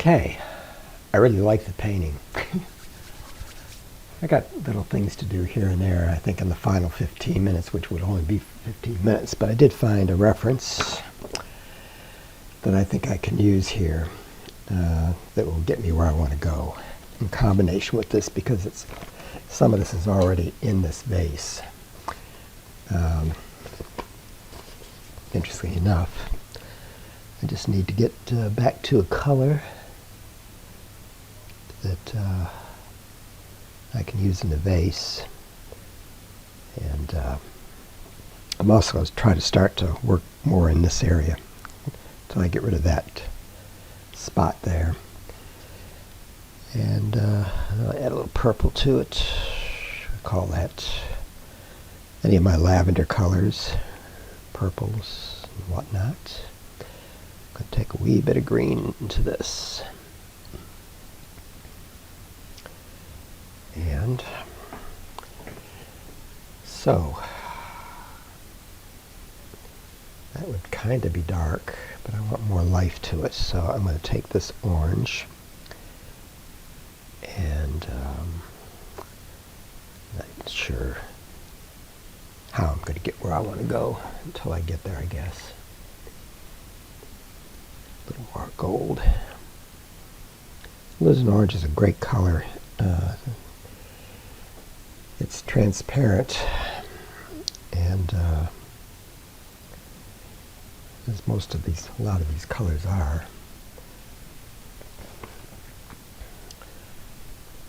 Okay, I really like the painting. I got little things to do here and there, I think in the final 15 minutes, which would only be 15 minutes, but I did find a reference that I think I can use here that will get me where I want to go in combination with this, because some of this is already in this vase. Interestingly enough, I just need to get back to a color that I can use in the vase, and I'm also going to try to start to work more in this area until I get rid of that spot there. And I'll add a little purple to it. I call that any of my lavender colors, purples and whatnot. I'm going to take a wee bit of green into this. And so that would kind of be dark, but I want more life to it, so I'm going to take this orange and not sure how I'm going to get where I want to go until I get there, I guess. A little more gold. Alizarin orange is a great color. It's transparent, and as a lot of these colors are.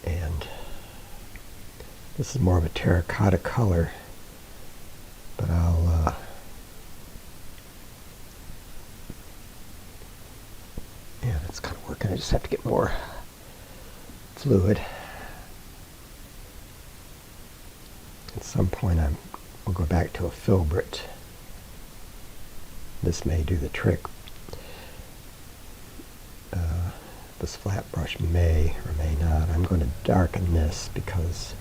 And this is more of a terracotta color, but yeah, that's kind of working. I just have to get more fluid. At some point we'll go back to a filbert. This may do the trick. This flat brush may or may not. I'm going to darken this because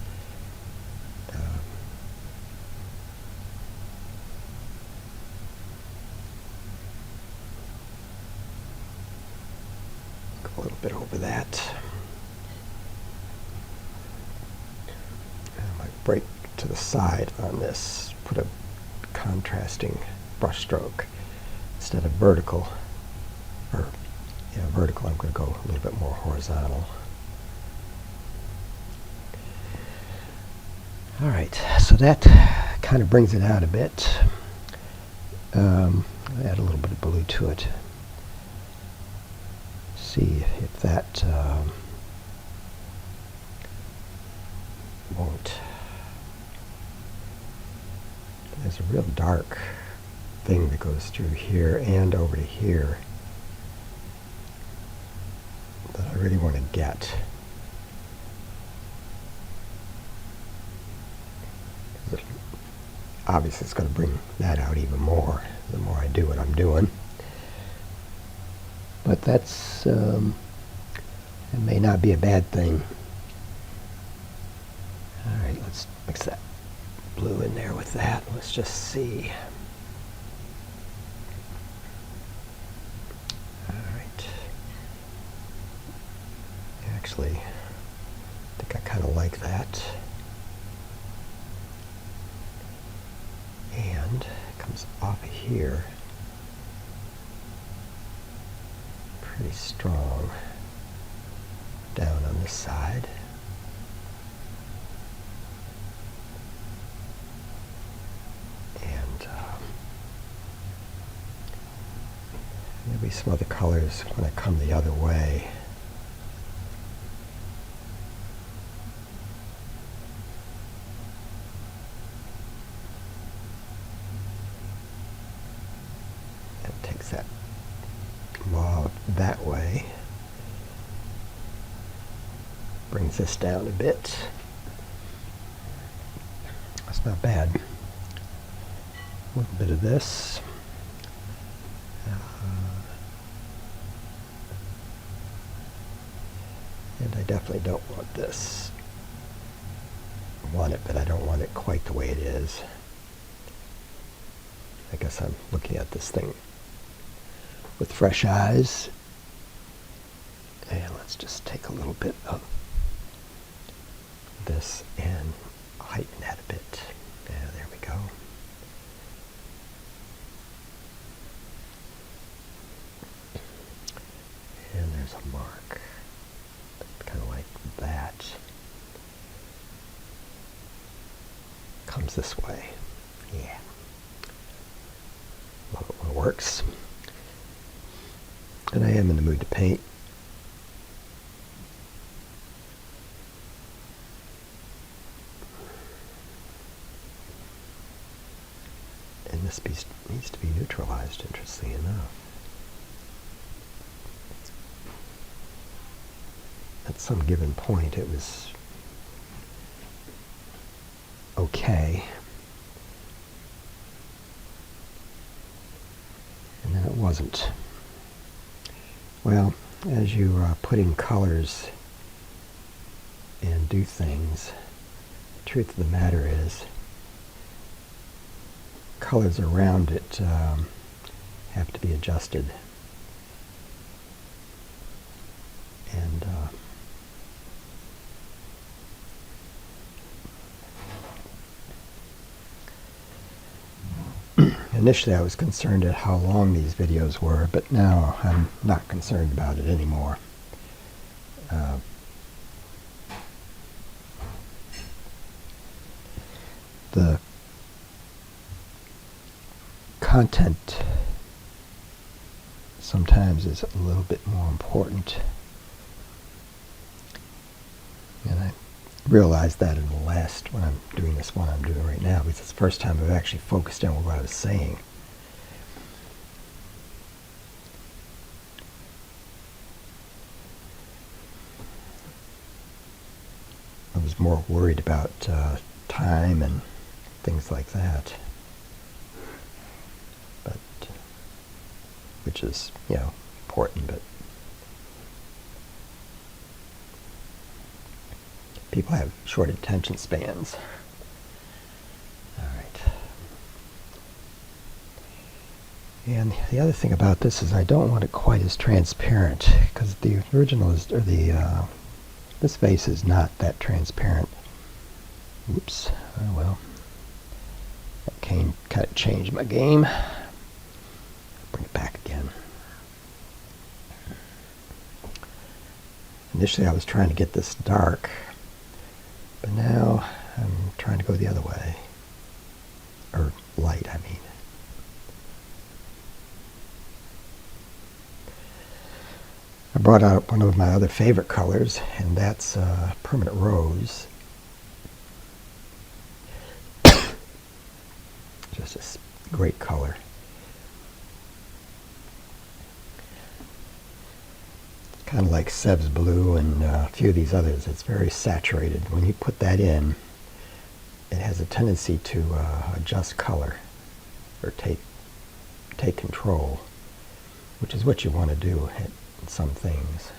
go a little bit over that. I might break to the side on this, put a contrasting brush stroke instead of vertical, or vertical. I'm going to go a little bit more horizontal. All right, so that kind of brings it out a bit. I'll add a little bit of blue to it. See if that won't. There's a real dark thing that goes through here and over to here that I really want to get. Obviously it's going to bring that out even more the more I do what I'm doing. But that's, it may not be a bad thing. Alright, let's mix that blue in there with that. Let's just see. Alright. Actually, I think I kind of like that. And it comes off of here pretty strong down on this side. And maybe some other colors when I come the other way. That takes that mauve that way. Brings this down a bit. That's not bad. A little bit of this. And I definitely don't want this. I want it, but I don't want it quite the way it is. I guess I'm looking at this thing with fresh eyes, And let's just take a little bit of this and heighten that a bit. Yeah, there we go. And there's a mark, kind of like that. Comes this way. Yeah. Love it when it works. And I am in the mood to paint. And this piece needs to be neutralized, interestingly enough. At some given point, it was okay. And then it wasn't. Well, as you put in colors and do things, the truth of the matter is colors around it have to be adjusted. And initially I was concerned at how long these videos were, but now I'm not concerned about it anymore. The content sometimes is a little bit more important, and I realized that in the last, when I'm doing this one I'm doing right now, because it's the first time I've actually focused in on what I was saying. I was more worried about time and things like that, but which is, important, but people have short attention spans. All right. And the other thing about this is I don't want it quite as transparent, because the original is, or this vase is not that transparent. Oops. Oh well. That kind of changed my game. Bring it back again. Initially I was trying to get this dark, but now I'm trying to go the other way. Or light, I mean. I brought out one of my other favorite colors, and that's Permanent Rose. Just a great color. It's kind of like Sev's Blue and a few of these others. It's very saturated. When you put that in, it has a tendency to adjust color or take control, which is what you want to do in some things.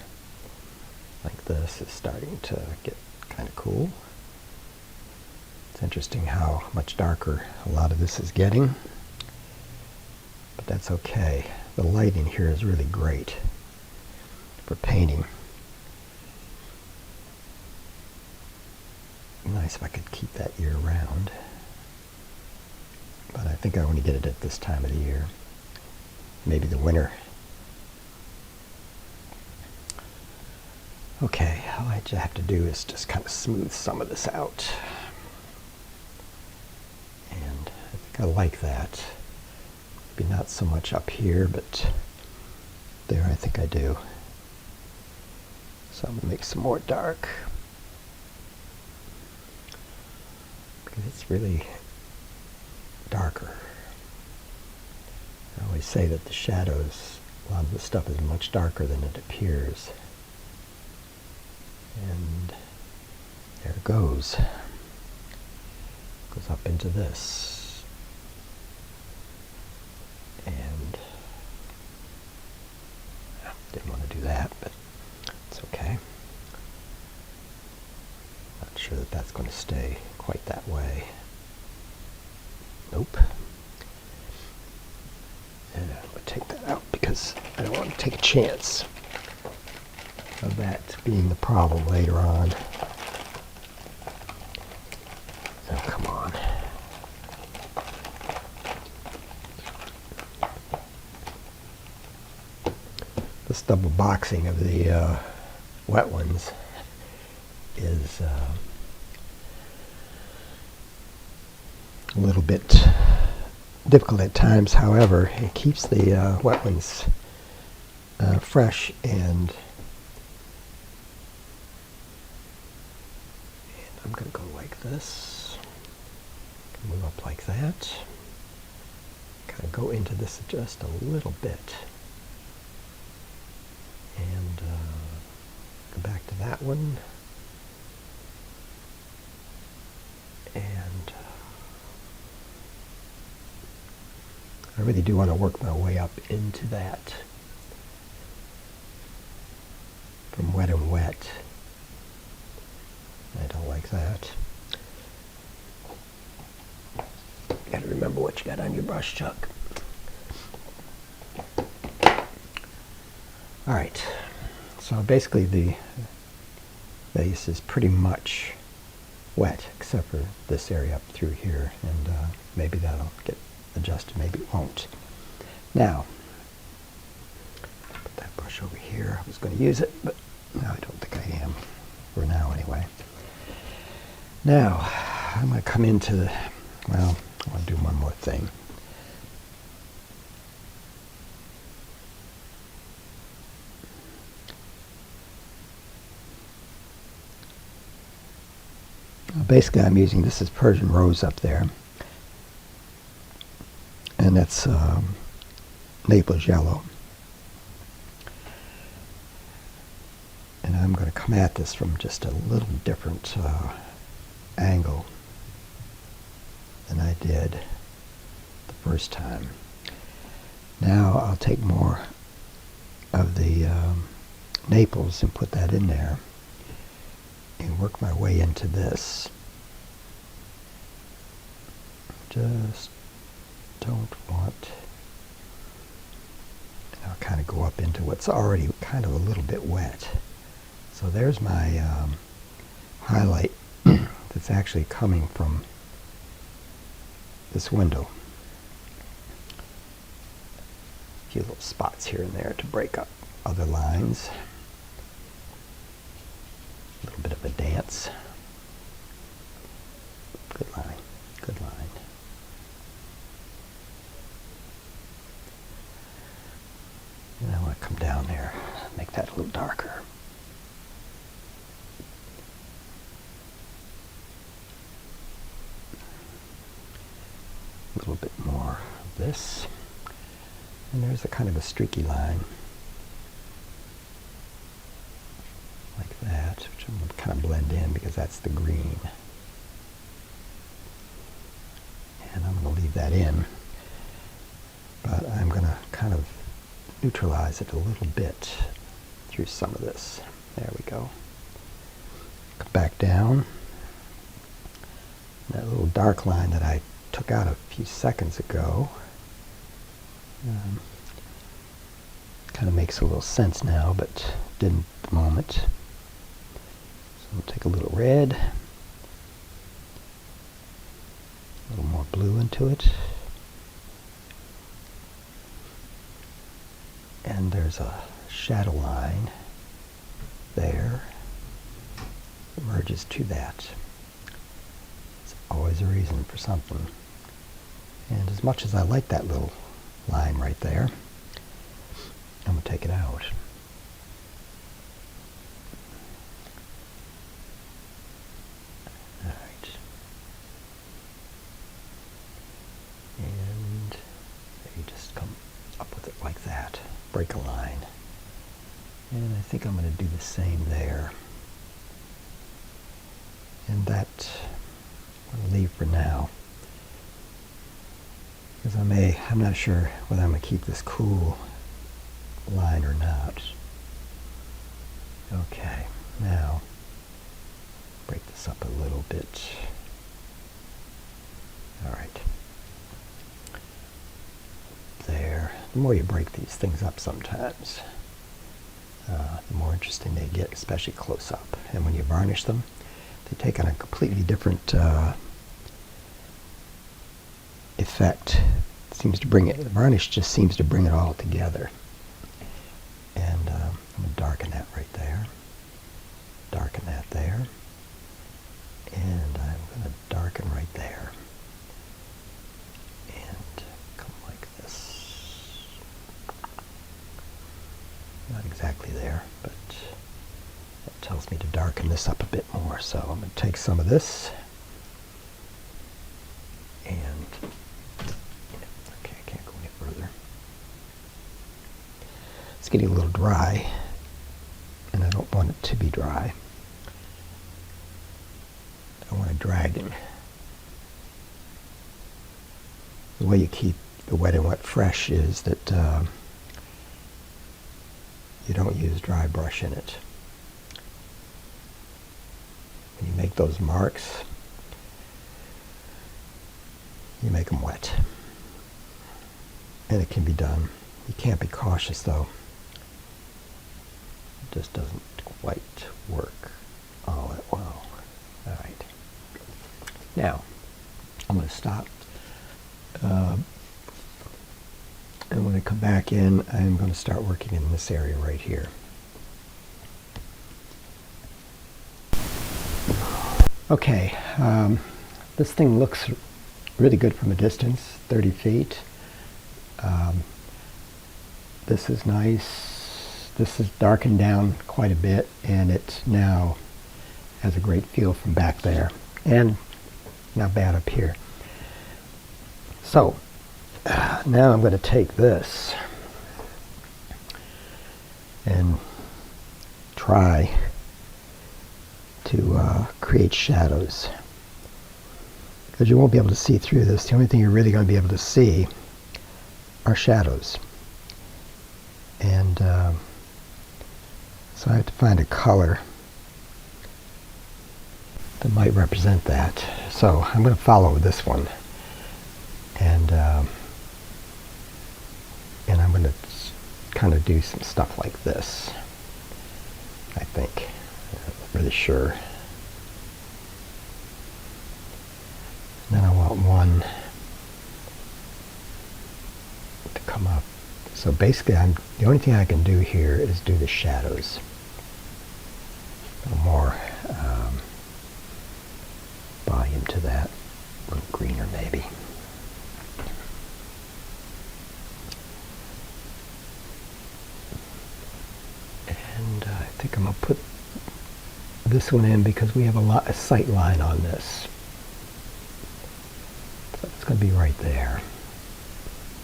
Like this is starting to get kind of cool. It's interesting how much darker a lot of this is getting, but that's okay. The lighting here is really great for painting. Nice if I could keep that year round, but I think I only get it at this time of the year, maybe the winter. Okay, all I have to do is just kind of smooth some of this out. And I think I like that. Maybe not so much up here, but there I think I do. So I'm going to make some more dark, because it's really darker. I always say that the shadows, a lot of the stuff is much darker than it appears. And there it goes. Goes up into this. And didn't want to do that, but it's okay. Not sure that that's going to stay quite that way. Nope. And I'm going to take that out because I don't want to take a chance. of that being the problem later on. Oh, come on. This double boxing of the wet ones is a little bit difficult at times. However, it keeps the wet ones fresh, and I'm going to go like this, move up like that, kind of go into this just a little bit, and go back to that one, and I really do want to work my way up into that from wet and wet. I don't like that. You gotta remember what you got on your brush, Chuck. Alright, so basically the base is pretty much wet, except for this area up through here, and maybe that'll get adjusted, maybe it won't. Now, put that brush over here. I was going to use it, but no, I don't think I am, for now anyway. Now, I'm going to come into, well, I want to do one more thing. Basically, I'm using, this is Persian rose up there, and that's Naples yellow. And I'm going to come at this from just a little different angle than I did the first time. Now I'll take more of the Naples and put that in there and work my way into this. Just don't want, and I'll kind of go up into what's already kind of a little bit wet. So there's my highlight that's actually coming from this window. A few little spots here and there to break up other lines. A little bit of a dance. Good line, good line. And I want to come down there, make that a little darker. A little bit more of this. And there's a kind of a streaky line. Like that, which I'm going to kind of blend in because that's the green. And I'm going to leave that in. But I'm going to kind of neutralize it a little bit through some of this. There we go. Come back down. That little dark line that I took out a few seconds ago kind of makes a little sense now, but didn't at the moment. So we'll take a little red, a little more blue into it. And there's a shadow line there that merges to that. It's always a reason for something. And as much as I like that little line right there, I'm going to take it out. Alright. And you just come up with it like that. Break a line. And I think I'm going to do the same there. And that I'll leave for now. Because I'm not sure whether I'm going to keep this cool line or not. Okay, now break this up a little bit. Alright. There. The more you break these things up sometimes, the more interesting they get, especially close up. And when you varnish them, they take on a completely different effect. It seems to bring it, the varnish just seems to bring it all together. And I'm going to darken that right there. Darken that there. And I'm going to darken right there. And come like this. Not exactly there, but that tells me to darken this up a bit more. So I'm going to take some of this and, okay, I can't go any further. It's getting a little dry, and I don't want it to be dry. I want to drag them. The way you keep the wet and wet fresh is that you don't use dry brush in it. When you make those marks, you make them wet. And it can be done. You can't be cautious though. It just doesn't quite work all that well. All right. Now, I'm going to stop. And when I come back in, I'm going to start working in this area right here. Okay, this thing looks really good from a distance, 30 feet. This is nice. This is darkened down quite a bit, and it now has a great feel from back there, and not bad up here. So, now I'm going to take this and try to create shadows, because you won't be able to see through this. The only thing you're really going to be able to see are shadows. And so I have to find a color that might represent that. So I'm going to follow this one, and I'm going to kind of do some stuff like this, I think. I'm not really sure. And then I want one to come up. So basically, the only thing I can do here is do the shadows. A little more volume to that. A little greener, maybe. And I think I'm going to put this one in because we have a sight line on this. So it's going to be right there.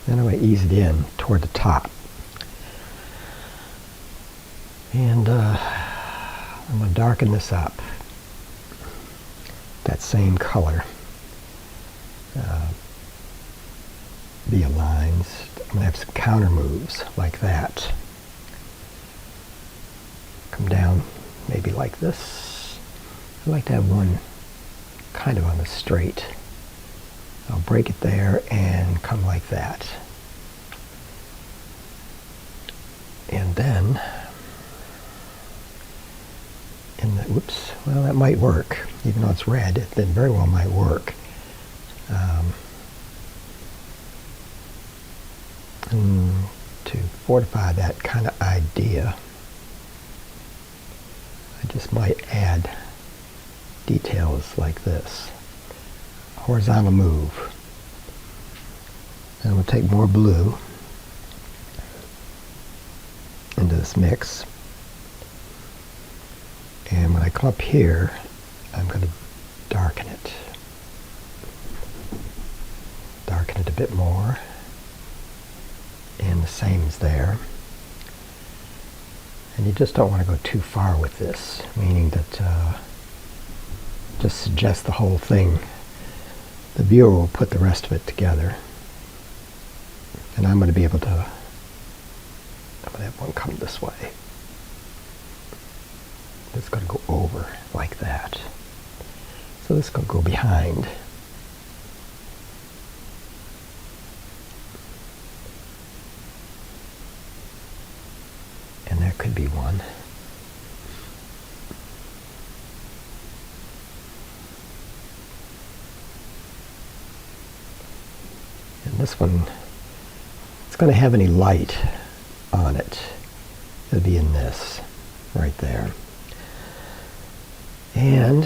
Then I'm going to ease it in toward the top. And I'm going to darken this up. That same color. The lines. I'm going to have some counter moves like that. Come down maybe like this. I like to have one kind of on the straight. I'll break it there and come like that. And then, whoops, well, that might work. Even though it's red, it very well might work. To fortify that kind of idea, I just might add details like this. Horizontal move. And we'll take more blue into this mix. And when I come up here, I'm going to darken it. Darken it a bit more. And the same is there. And you just don't want to go too far with this, meaning that just suggest the whole thing. The viewer will put the rest of it together. And I'm going to be able to, I'm going to have one come this way. It's going to go over like that. So this is going to go behind. And that could be one. this one, it's going to have any light on it. It'll be in this right there. And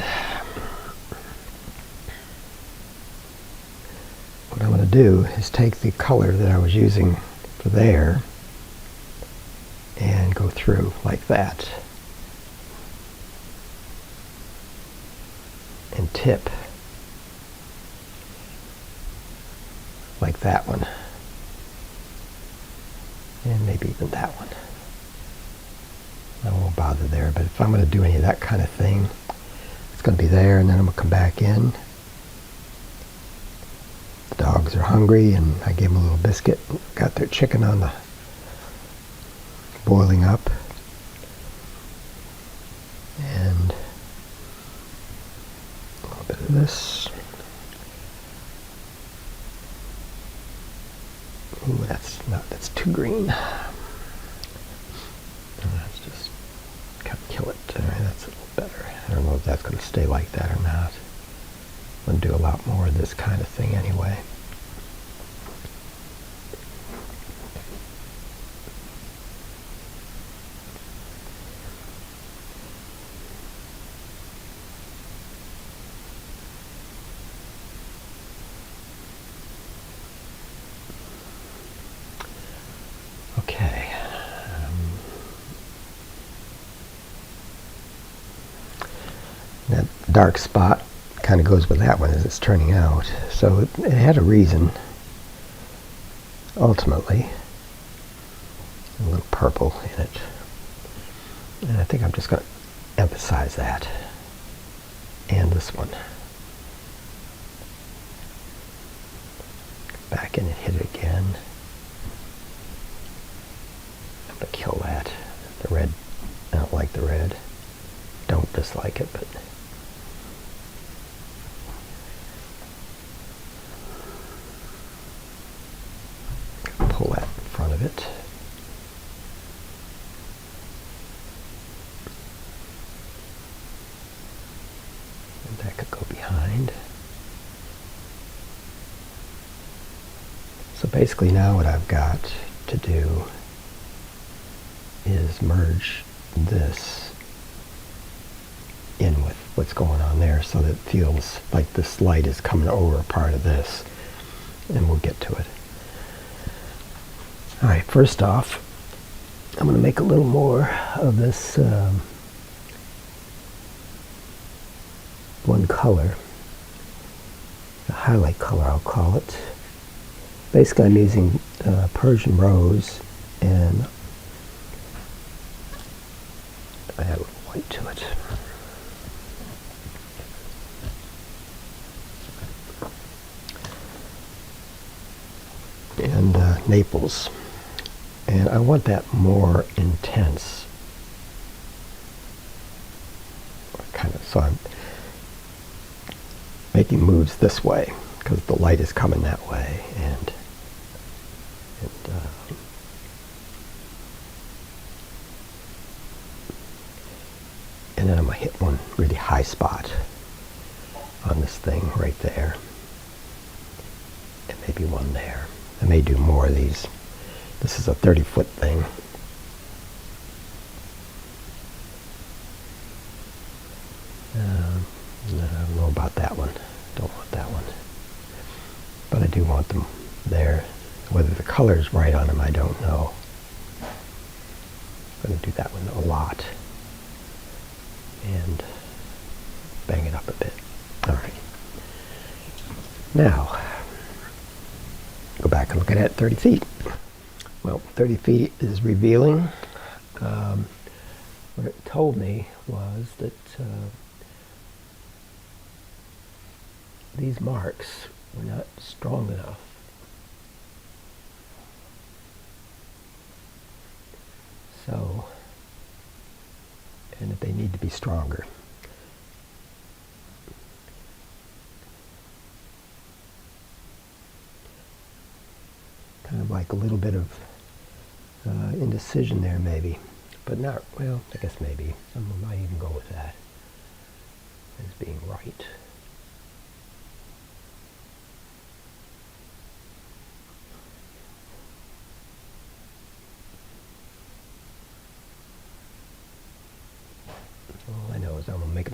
what I'm going to do is take the color that I was using for there and go through like that and tip like that one, and maybe even that one. I won't bother there, but if I'm going to do any of that kind of thing, it's going to be there, and then I'm going to come back in. The dogs are hungry, and I gave them a little biscuit. Got their chicken on the boiling up, and a little bit of this. Ooh, that's too green. Let's just kind of kill it. All right, that's a little better. I don't know if that's going to stay like that or not. I'm going to do a lot more of this kind of thing anyway. Okay. That dark spot kind of goes with that one as it's turning out. So it had a reason, ultimately. A little purple in it. And I think I'm just going to emphasize that. And this one. Back in and hit it again. I'm going to kill that. The red, I don't like the red. Don't dislike it, but pull that in front of it. And that could go behind. So basically now what I've got to do is merge this in with what's going on there so that it feels like this light is coming over a part of this, and we'll get to it. Alright, first off, I'm going to make a little more of this one color, a highlight color I'll call it. Basically I'm using Persian rose, and I add a little white to it. And Naples, and I want that more intense, kind of, so I'm making moves this way because the light is coming that way, and then I'm going to hit one really high spot on this thing right there, and maybe one there. I may do more of these. This is a 30-foot thing. I don't know about that one. Don't want that one. But I do want them there. Whether the color is right on them, I don't know. I'm going to do that one a lot. And bang it up a bit. All right. Now, go back and look at it at 30 feet. Well, 30 feet is revealing. What it told me was that these marks were not strong enough. So, and that they need to be stronger. Kind of like a little bit of indecision there maybe, but not, well, I guess maybe. Someone might even go with that as being right.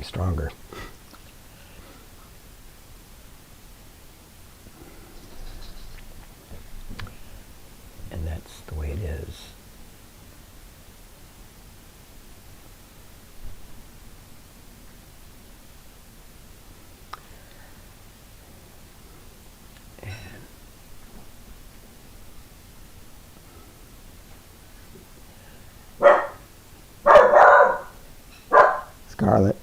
stronger. And that's the way it is. Scarlet.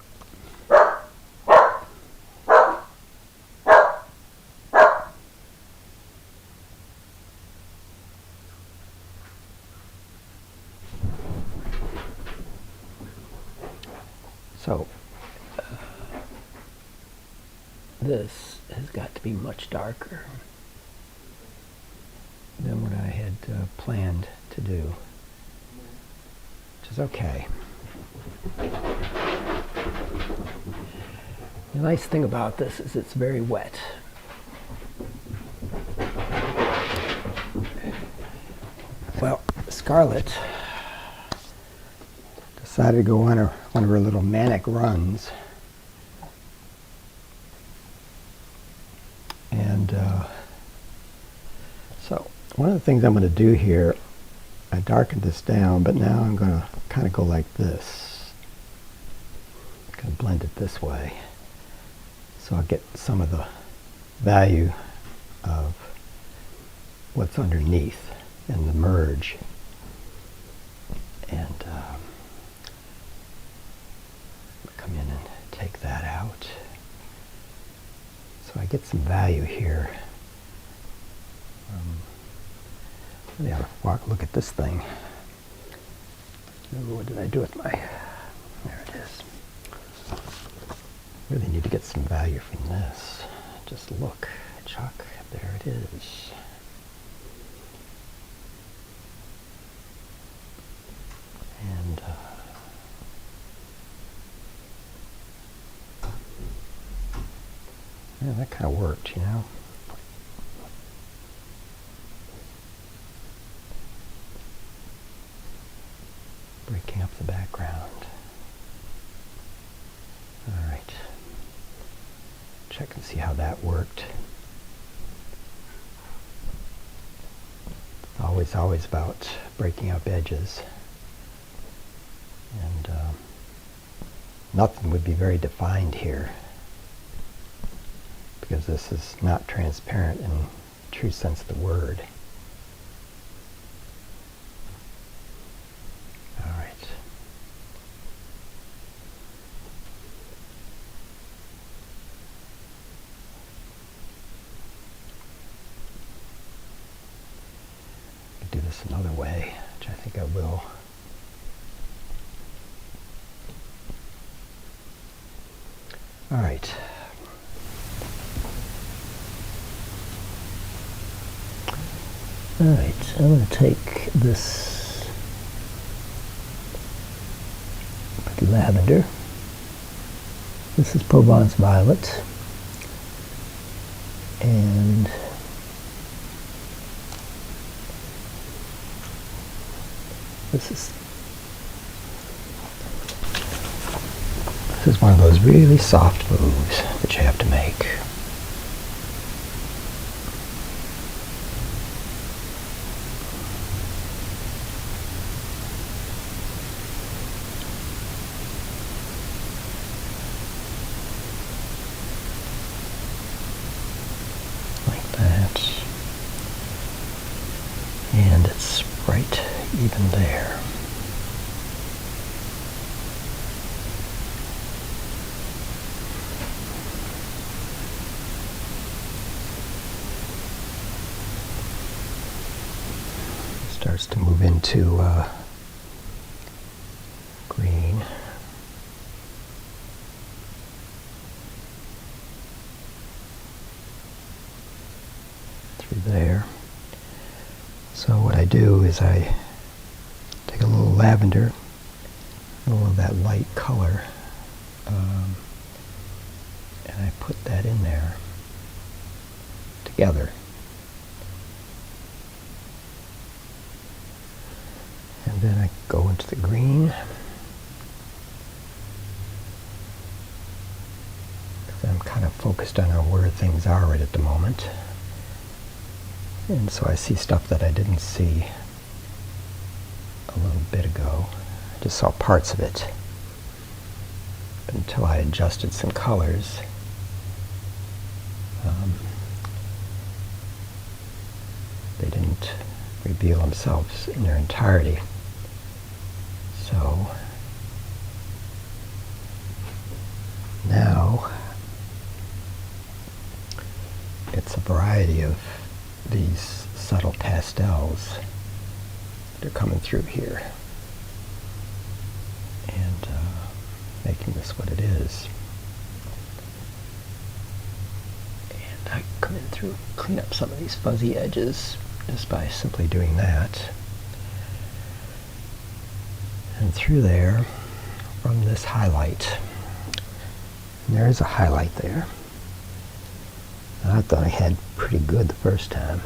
So, this has got to be much darker than what I had planned to do, which is okay. The nice thing about this is it's very wet. Well, Scarlet decided to go on one of her little manic runs. And so one of the things I'm going to do here, I darkened this down, but now I'm going to kind of go like this. Kind of blend it this way. So I'll get some of the value of what's underneath in the merge. And come in and take that out. So I get some value here. Really ought to look at this thing. What did I do with my... There it is. Really need to get some value from this. Just look, Chuck, there it is. And yeah, that kind of worked, you know. Breaking up the background. All right. Check and see how that worked. It's always about breaking up edges. And nothing would be very defined here, because this is not transparent in the true sense of the word. All right. I could do this another way, which I think I will. All right. All right, I'm going to take this pretty lavender. This is Provence violet. And this is one of those really soft moves that you have to make. Like that. And it's right even there. Starts to move into green. Through there. So what I do is I take a little lavender, a little of that light color, and I put that in there together. And then I go into the green. focused on where things are right at the moment. And so I see stuff that I didn't see a little bit ago. I just saw parts of it. But until I adjusted some colors, they didn't reveal themselves in their entirety. So now it's a variety of these subtle pastels. They're coming through here and making this what it is. And I come in through, clean up some of these fuzzy edges just by simply doing that. And through there, from this highlight, and there is a highlight there. I thought I had pretty good the first time,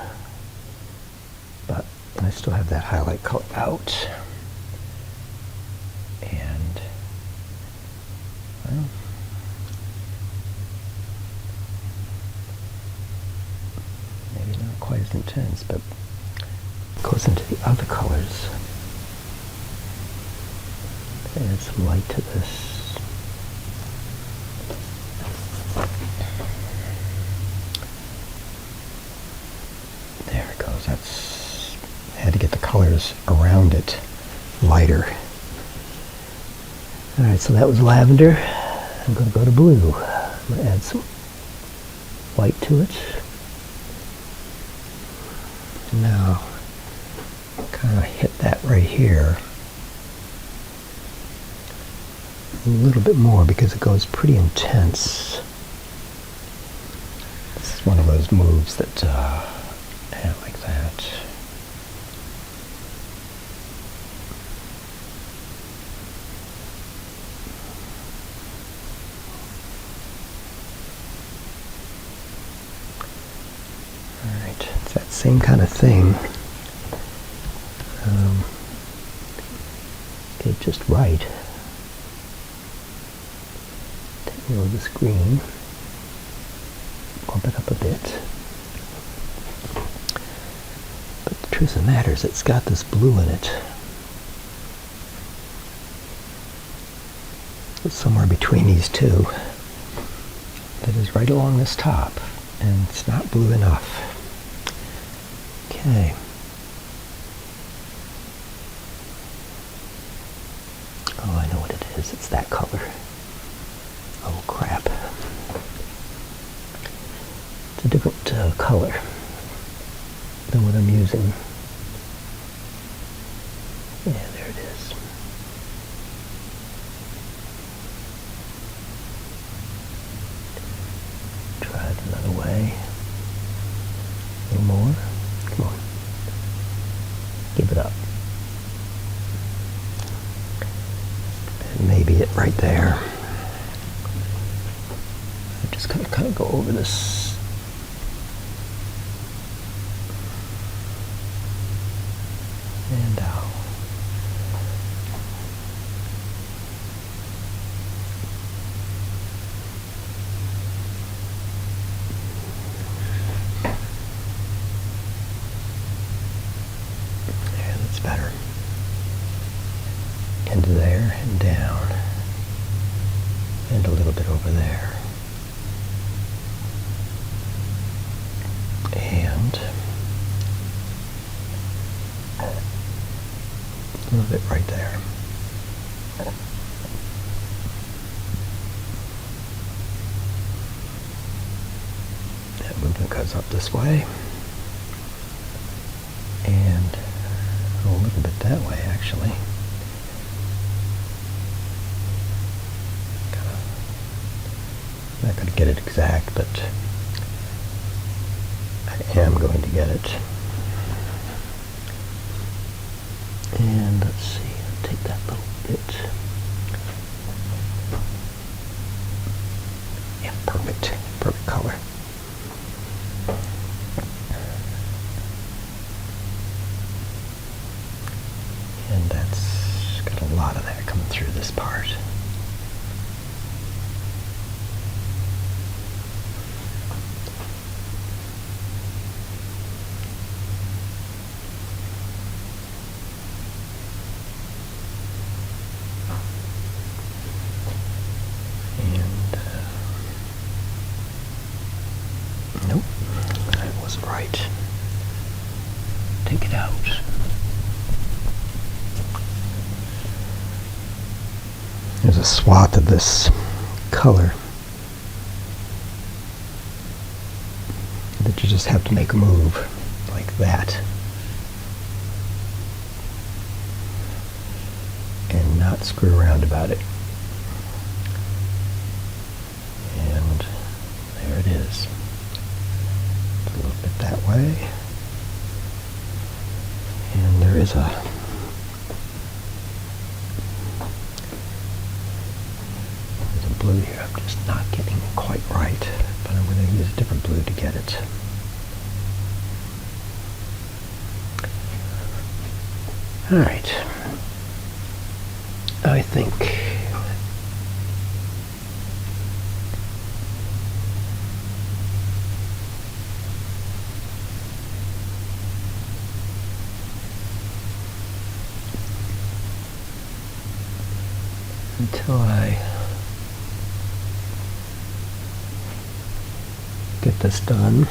but I still have that highlight color out. And well, maybe not quite as intense, but it goes into the other colors. Add some light to this. I had to get the colors around it lighter. Alright, so that was lavender. I'm going to go to blue. I'm going to add some light to it. Now, kind of hit that right here a little bit more because it goes pretty intense. This is one of those moves that like that. Alright, it's that same kind of thing. Get it just right. Take a look at this green. Bump it up a bit. The truth of the matter is it's got this blue in it. It's somewhere between these two that is right along this top, and it's not blue enough. Okay. Oh, I know what it is. It's that color. Oh, crap. It's a different color than what I'm using. Yeah, there it is. Try it another way. A little more. Come on. Give it up. And maybe it right there. I'm just gonna kind of go over this. And out. Yeah, that's better. Into there and down. And a little bit over there. And a little bit right there. That movement goes up this way. And a little bit that way, actually. I'm not going to get it exact, but I am going to get it. And let's see, I'll take that little bit. Yeah, perfect. Perfect color. And that's got a lot of that coming through this part. right. Take it out. There's a swath of this color that you just have to make a move like that and not screw around about it. And there it is. A little bit that way. And there is a blue here. I'm just not getting it quite right, but I'm going to use a different blue to get it. All right. I think until I get this done,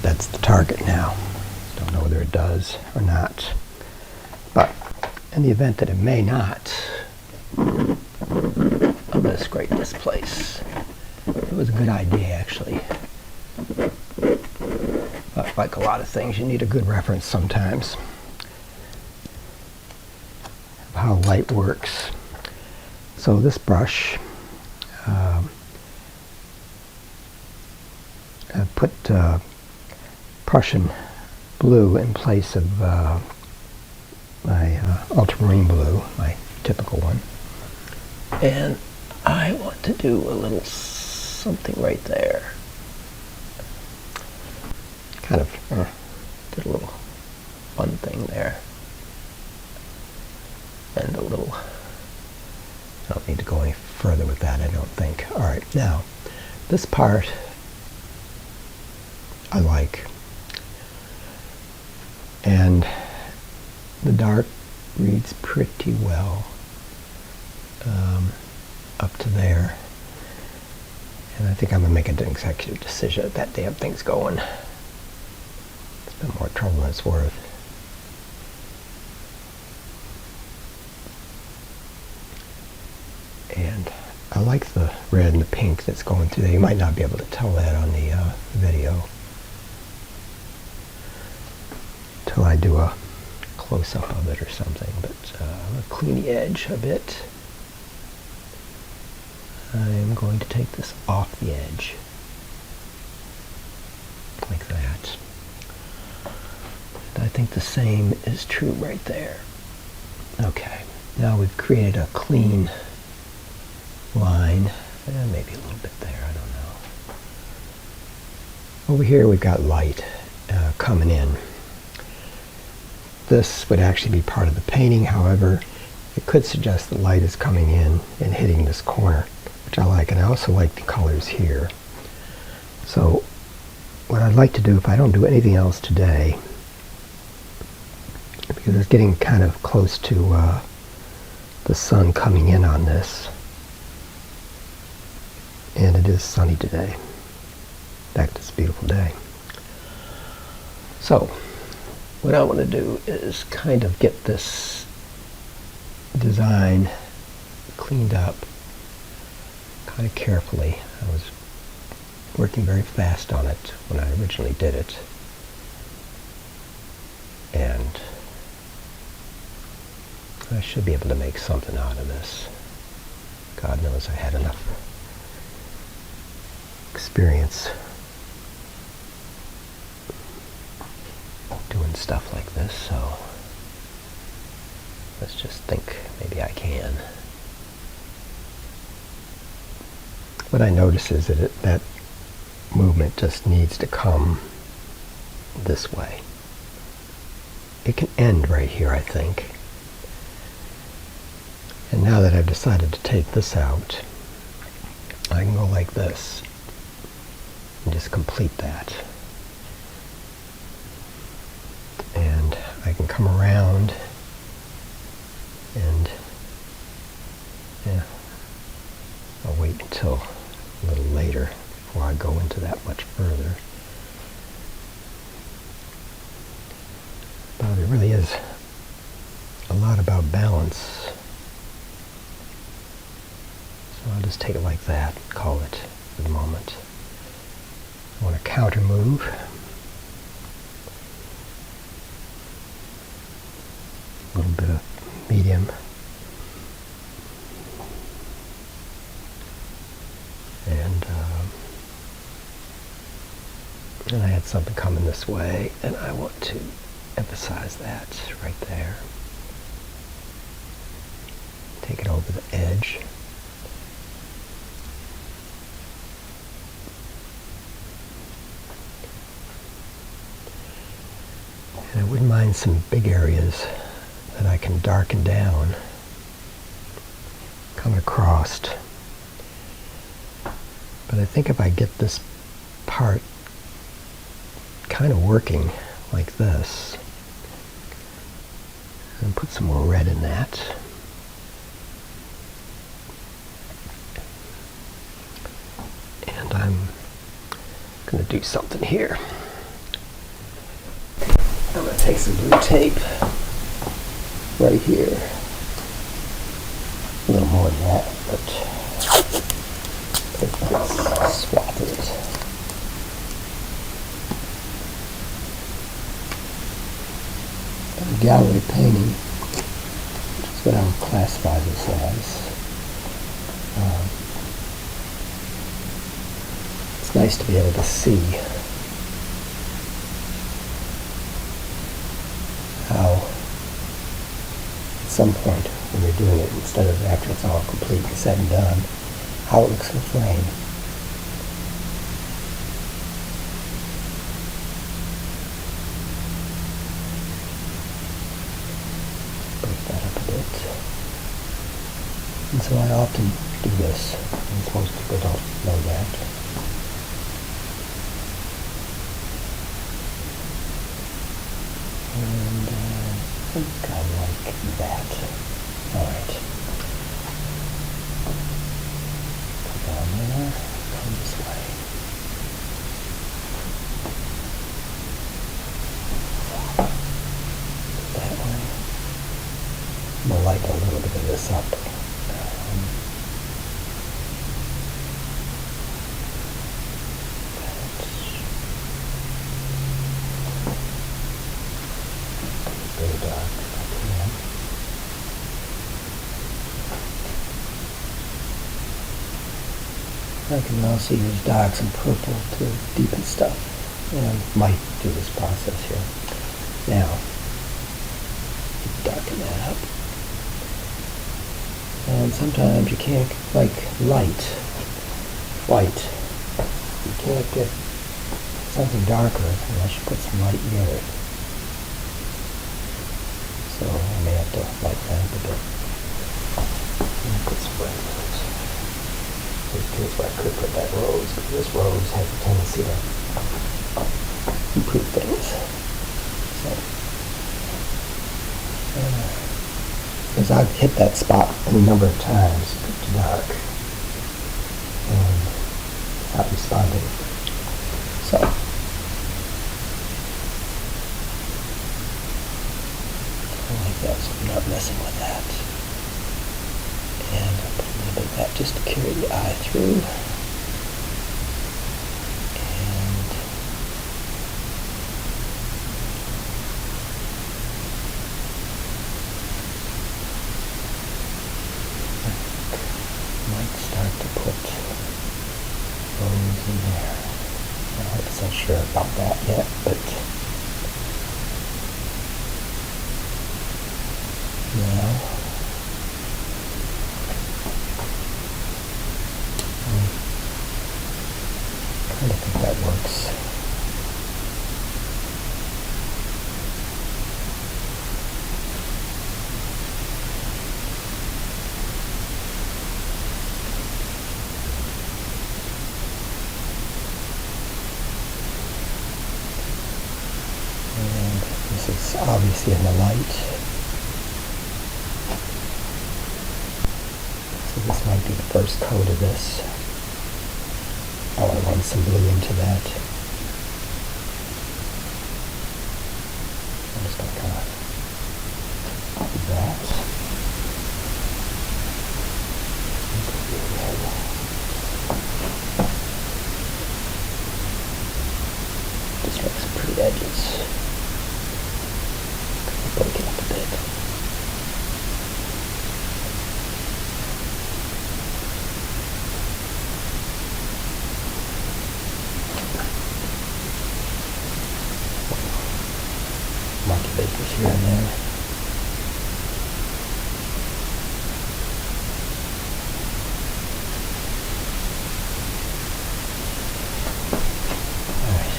that's the target now. Don't know whether it does or not, but in the event that it may not, I'm going to scrape this place. It was a good idea, actually. But like a lot of things, you need a good reference sometimes of how light works. So this brush, I put Prussian blue in place of my ultramarine blue, my typical one. And I want to do a little something right there. Kind of did a little fun thing there. And a little, I don't need to go any further with that, I don't think. All right, now, this part I like. And the dark reads pretty well up to there. And I think I'm going to make an executive decision. That damn thing's going. It's been more trouble than it's worth. And I like the red and the pink that's going through there. You might not be able to tell that on the video till I do a close-up of it or something, but I'm going to clean the edge a bit. I'm going to take this off the edge, like that. And I think the same is true right there. Okay, now we've created a clean line, and maybe a little bit there, I don't know. Over here we've got light coming in. This would actually be part of the painting, however, it could suggest that light is coming in and hitting this corner, which I like, and I also like the colors here. So what I'd like to do, if I don't do anything else today, because it's getting kind of close to the sun coming in on this, and it is sunny today. In fact, it's a beautiful day. So what I want to do is kind of get this design cleaned up kind of carefully. I was working very fast on it when I originally did it, and I should be able to make something out of this. God knows I had enough experience doing stuff like this, so let's just think maybe I can. What I notice is that that movement just needs to come this way. It can end right here, I think. And now that I've decided to take this out, I can go like this and just complete that. And I can come around and, yeah, I'll wait until a little later before I go into that much further. But it really is a lot about balance. So I'll just take it like that, call it for the moment. I want to counter move. A little bit of medium. And I had something coming this way, and I want to emphasize that right there. Take it over the edge. And I wouldn't mind some big areas that I can darken down, coming across. But I think if I get this part kind of working like this, and put some more red in that. And I'm going to do something here. I'm going to take some blue tape right here. A little more than that, but let's swap it. Gallery painting, which is what I would classify this as. It's nice to be able to see how, at some point when you're doing it, instead of after it's all completely said and done, how it looks in the frame. And so I often do this, and most people don't know that. And I think I like that. Alright. Put down there, come this way. That way. I'm going to lighten a little bit of this up. I can also use darks and purple to deepen stuff, and might do this process here. Now, darken that up. And sometimes you can't, like white, you can't get something darker unless you put some light near it. So I may have to lighten that up a bit. And put some red in it. Here's where I could put that rose, because this rose has a tendency to improve things. So, because I've hit that spot any number of times, too dark, and not responding. So, I like that, so I'm not messing with that. And I'll put a little bit of that just to carry the eye through. And I might start to put rose in there. I'm not so sure about that yet, but now I think that works. And this is obviously in the light. So this might be the first coat of this. Oh, I wanted some blue into that. I'm just going to kind of do that. Just make some pretty edges. Break it up a bit. Market bakers here and there. Alright.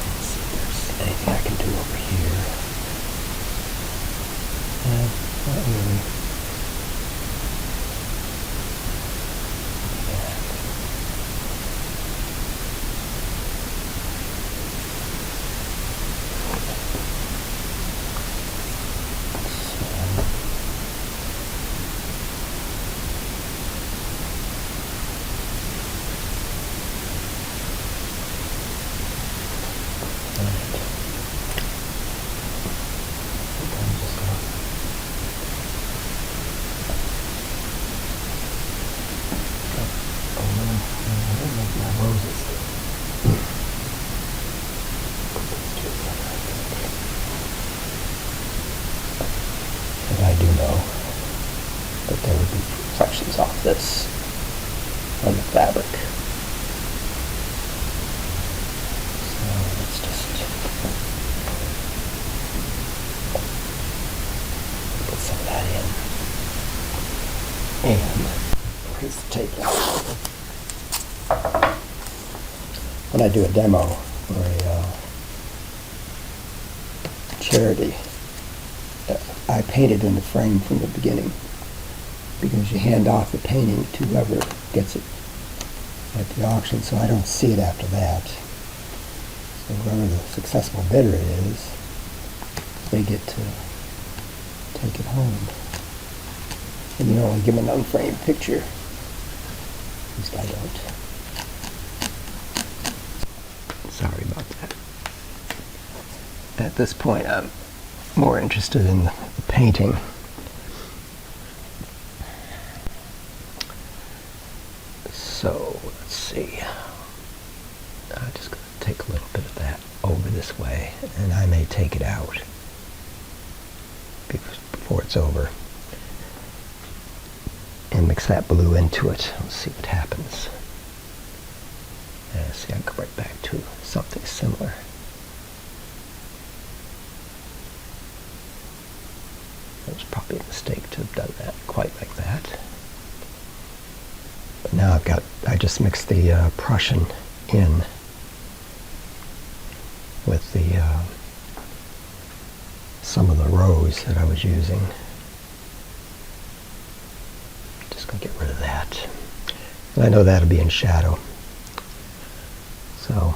Let's see if there's anything I can do over here. Not really. I do know that there would be reflections off this on the fabric. So let's just put some of that in. And here's the tape. When I do a demo for a charity, I painted in the frame from the beginning because you hand off the painting to whoever gets it at the auction, so I don't see it after that. So whoever the successful bidder is, they get to take it home. And you only give them an unframed picture. At least I don't. Sorry about that. At this point, I'm more interested in the painting. So let's see. I'm just going to take a little bit of that over this way, and I may take it out before it's over and mix that blue into it. Let's see what happens. And see, I can go right back to something similar. It was probably a mistake to have done that quite like that. But now I just mixed the Prussian in with the some of the rose that I was using. Just gonna get rid of that. And I know that'll be in shadow. So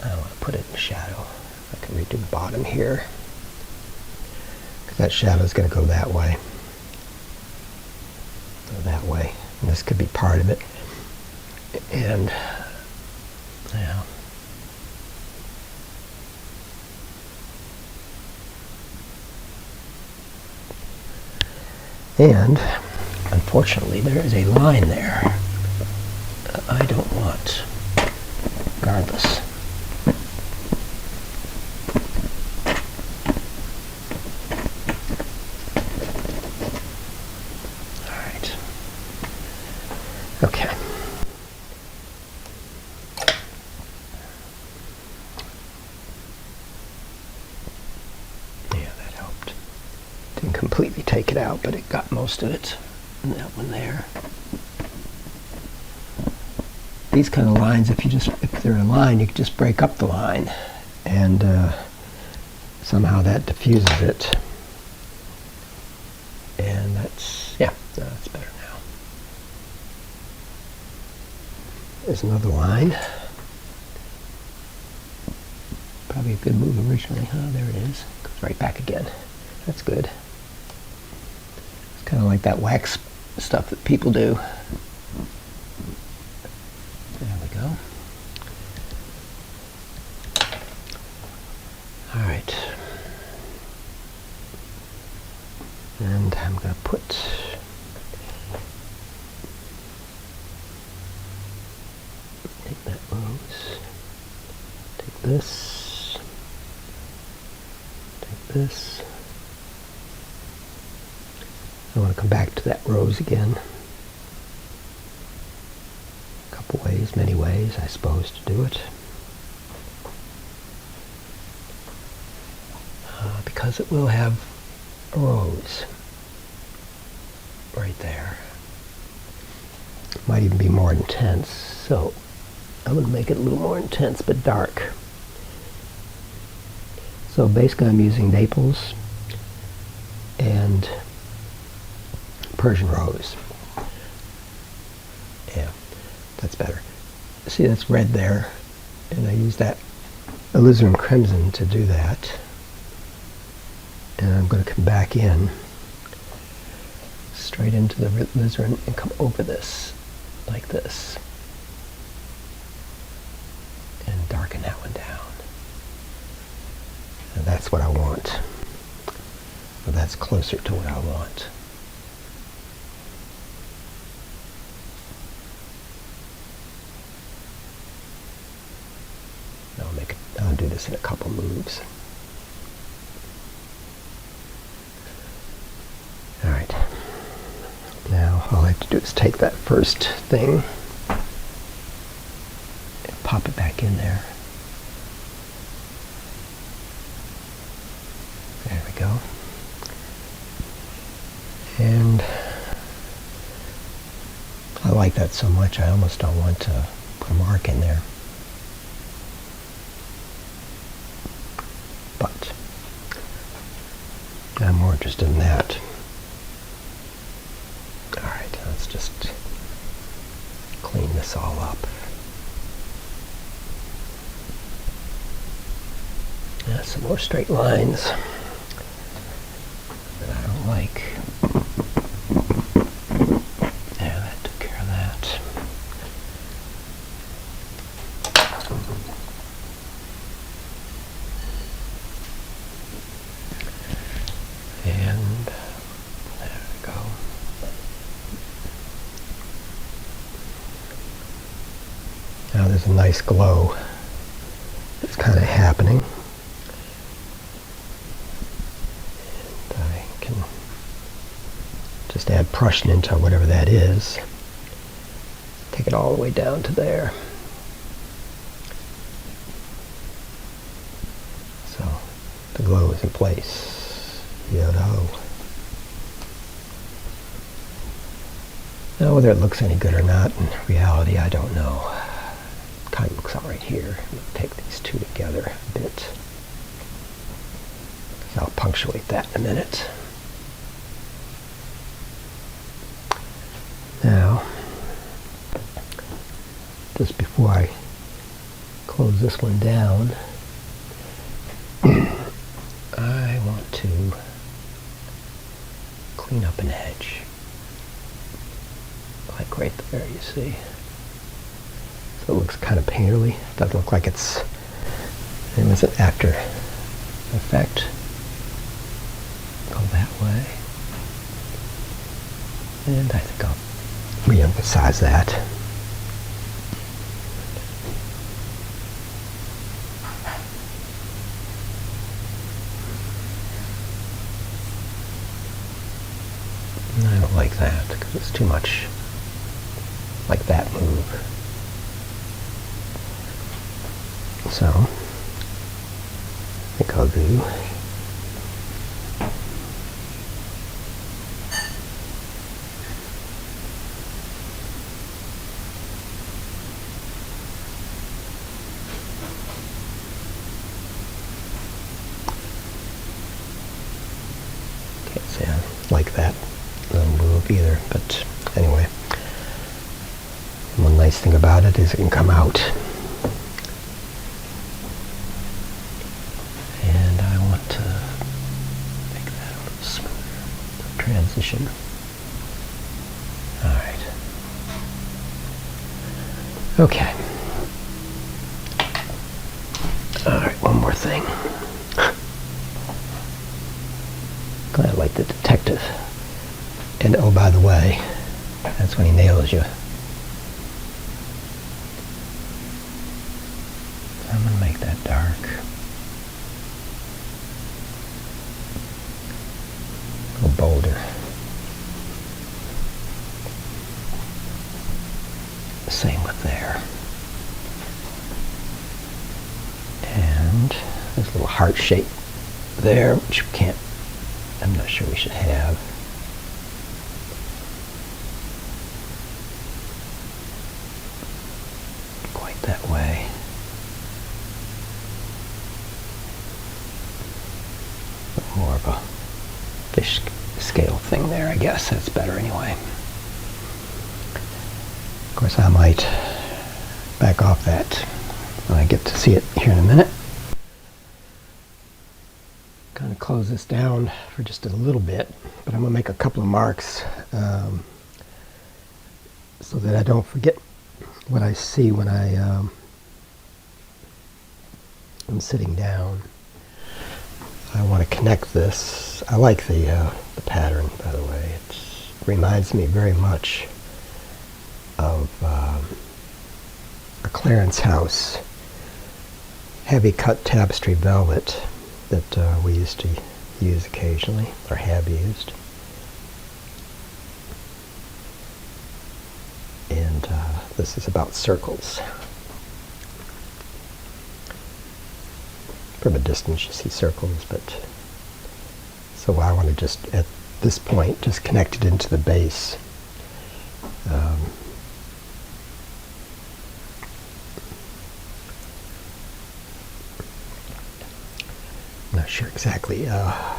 I want to put it in shadow. I can redo the bottom here, because that shadow is going to go that way. Go that way. And this could be part of it. And, yeah. And, unfortunately, there is a line there that I don't want, regardless. Okay. Yeah, that helped. Didn't completely take it out, but it got most of it. And that one there. These kind of lines, if they're a line, you can just break up the line, and somehow that diffuses it. And that's, yeah, that's better now. There's another line. Probably a good move originally, huh? There it is. Goes right back again. That's good. kind of like that wax stuff that people do. There we go. All right. And I'm going to put take that rose, take this, take this. I want to come back to that rose again. A couple ways, many ways, I suppose, to do it. Because it will have a rose right there. It might even be more intense, so I'm going to make it a little more intense but dark. So basically I'm using Naples and Persian rose. Yeah, that's better. See, that's red there, and I use that alizarin crimson to do that. And I'm going to come back in straight into the alizarin and come over this like this and darken that one down. And that's what I want. Or that's closer to what I want. I'll do this in a couple moves. All right. Now all I have to do is take that first thing and pop it back in there. There we go. And I like that so much I almost don't want to put a mark in there. But I'm more interested in that. Alright, let's just clean this all up. Some more straight lines that I don't like. Yeah, that took care of that. And there we go. Now there's a nice glow that's kind of happening. And I can just add Prussian into whatever that is. Take it all the way down to there. So the glow is in place. Yodo. Now whether it looks any good or not in reality, I don't know. It kind of looks all right here. I'm going to take these two together a bit. I'll punctuate that in a minute. Now, just before I close this one down, I want to clean up an edge. Like right there, you see. So it looks kind of painterly. Doesn't look like it was an after effect. Go that way. And I think I'll re-emphasize that. I don't like that because it's too much like that move. So, I think I'll do can't say I like that move either, but anyway, one nice thing about it is it can come out, and I want to make that a little smoother, the transition. Okay. All right, one more thing. Kind of like the detective. And oh, by the way, that's when he nails you. I'm going to make that dark. A little bolder. Same with there. And there's a little heart shape there, which you can't, I'm not sure we should have. Quite that way. More of a fish scale thing there, I guess. That's better anyway. Of course, I might back off that when I get to see it here in a minute. Kind of close this down for just a little bit, but I'm going to make a couple of marks so that I don't forget what I see when I'm sitting down. I want to connect this. I like the pattern, by the way. It reminds me very much of a Clarence House heavy cut tapestry velvet that we used to use occasionally, or have used. And this is about circles. From a distance you see circles, but so I want to just, at this point, just connect it into the base. I'm not sure exactly how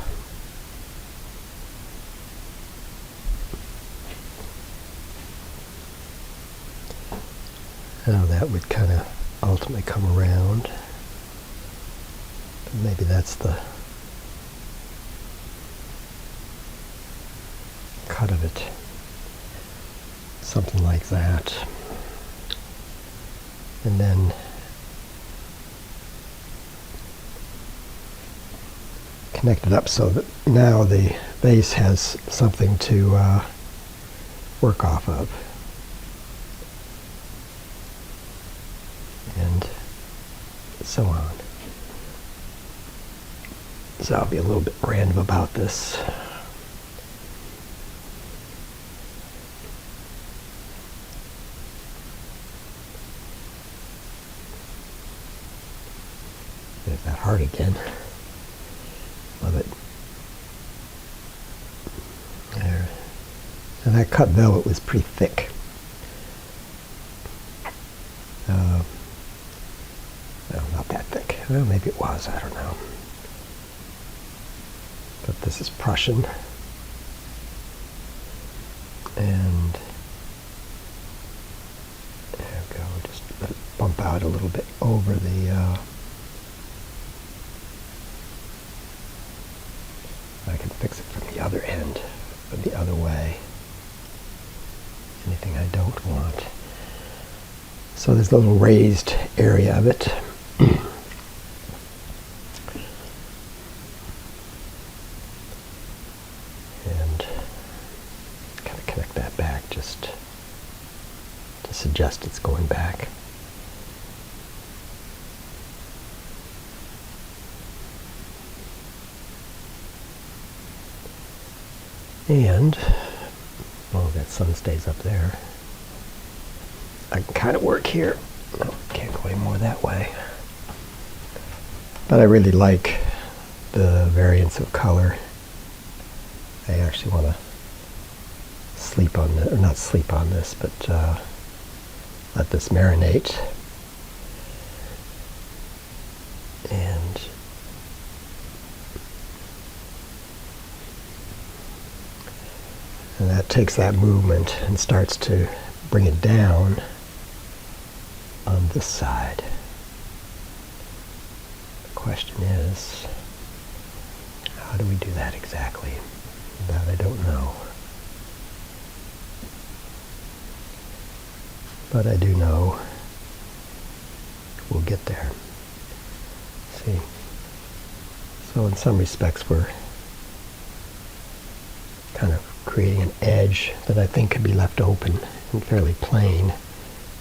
that would kind of ultimately come around. But maybe that's the cut of it. Something like that. And then connect it up so that now the base has something to work off of. And so on. So I'll be a little bit random about this. There's that heart again. Love it. There. And that cut velvet was pretty thick. No, not that thick. Well, maybe it was. I don't know. But this is Prussian. And there we go. Just let it bump out a little bit over the I can fix it from the other end, or the other way. Anything I don't want. So there's a little raised area of it. And kind of connect that back just to suggest it's going back. And, well, that sun stays up there. I can kind of work here. No, can't go any more that way. But I really like the variance of color. I actually want to sleep on this, or not sleep on this, but let this marinate. And that takes that movement and starts to bring it down on this side. The question is, how do we do that exactly? That I don't know. But I do know get there. See? So in some respects we're kind of creating an edge that I think could be left open and fairly plain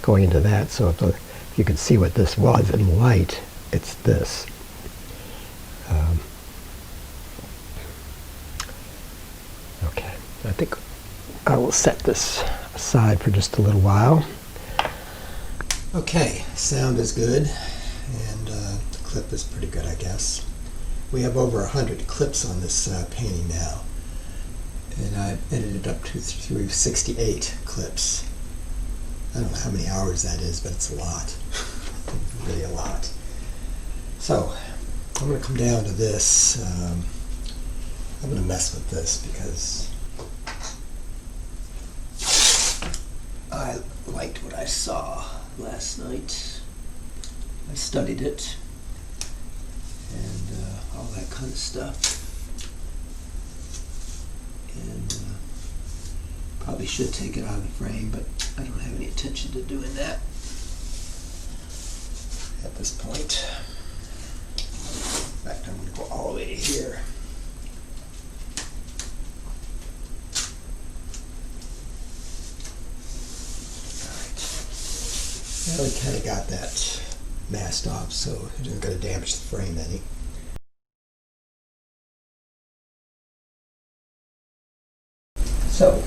going into that. So if you could see what this was in light, it's this. Okay, I think I will set this aside for just a little while. Okay, sound is good, and the clip is pretty good, I guess. We have over 100 clips on this painting now, and I've edited up to through 68 clips. I don't know how many hours that is, but it's a lot. Really a lot. So, I'm going to come down to this. I'm going to mess with this because I liked what I saw last night. I studied it and all that kind of stuff. And probably should take it out of the frame, but I don't have any intention to doing that at this point. In fact, I'm going to go all the way to here. Now we kind of got that masked off, so it isn't going to damage the frame any. So,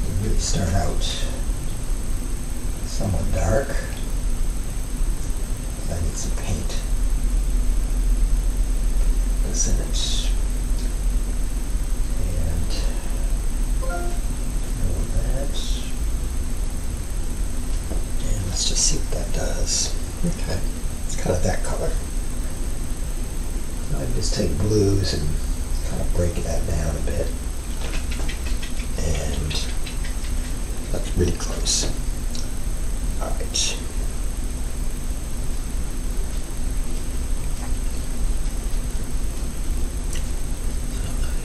we really start out somewhat dark. I need some paint. This in it. Let's just see what that does. Okay, it's kind of that color. I just take blues and kind of break that down a bit. And that's really close. All right.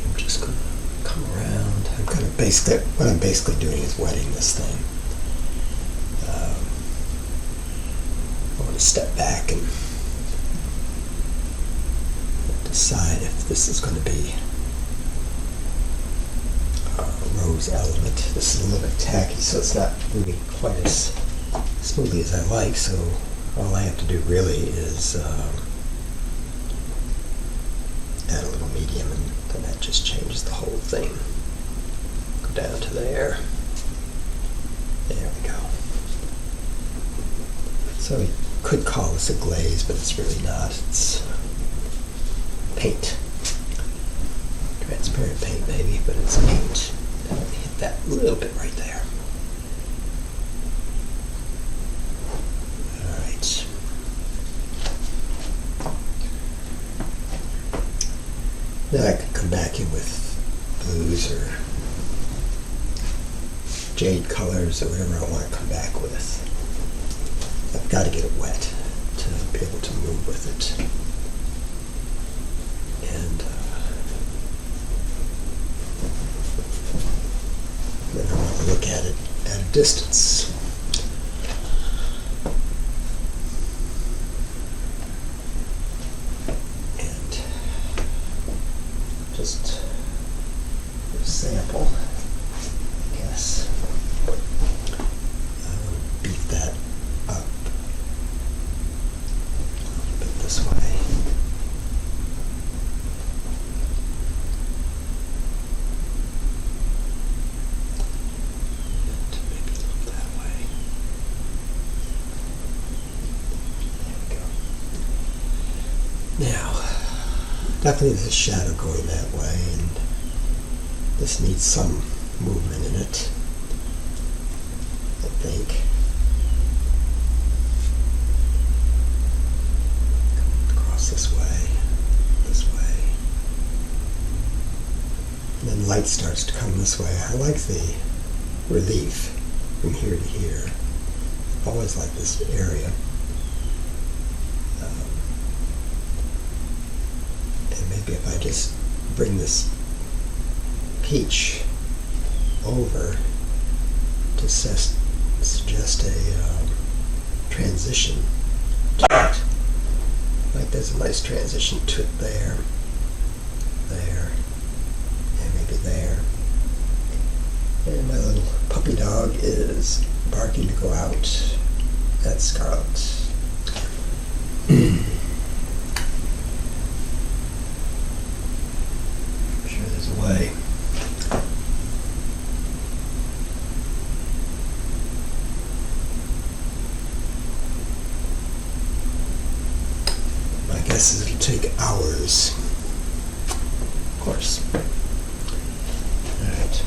I'm just going to come around. I'm kind of what I'm basically doing is wetting this thing. I want to step back and decide if this is going to be a rose element. This is a little bit tacky, so it's not moving quite as smoothly as I like, so all I have to do really is add a little medium, and then that just changes the whole thing. Go down to there. There we go. So you could call this a glaze, but it's really not. It's paint. Transparent paint maybe, but it's paint. Let me hit that a little bit right there. Alright. Then I could come back in with blues or jade colors or whatever I want to come back with. I've got to get it wet to be able to move with it. And then I want to look at it at a distance. And just a sample, I guess. I want to beat that up a little bit this way. And maybe a little that way. There we go. Now, definitely there's a shadow going that way, and this needs some movement in it, I think. Across this way, and then light starts to come this way. I like the relief from here to here. I've always liked this area. And maybe if I just bring this peach over to It's just a transition to it. Like there's a nice transition to it there, and maybe there. And my little puppy dog is barking to go out at Scarlet. I'm sure there's a way. My guess is it'll take hours. Of course. All right.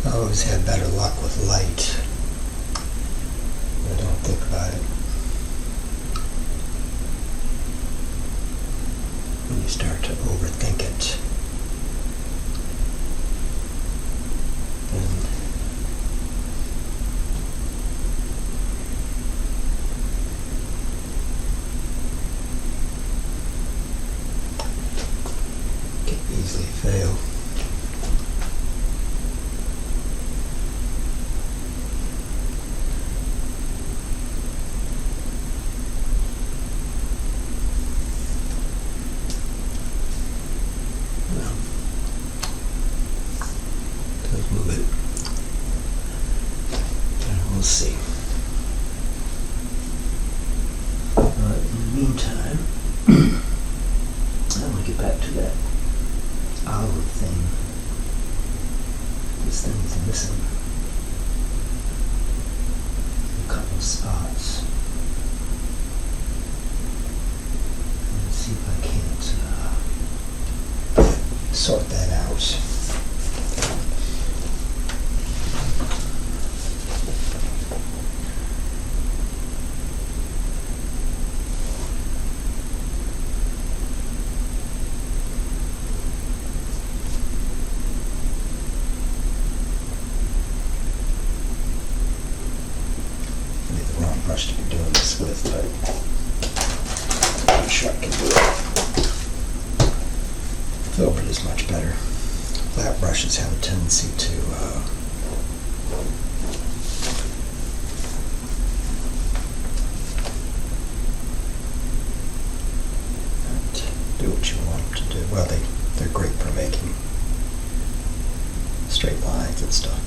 I always had better luck with light. I don't think about it. When you start to overthink it, then it can easily fail. Move it. And we'll see. In the meantime, I'm going to get back to that olive thing. This thing's missing a couple spots. Let's see if I can't sort that out. Brush to be doing this with, but I'm sure I can do it. Velvet is much better. Flat brushes have a tendency to not do what you want them to do. Well, they're great for making straight lines and stuff,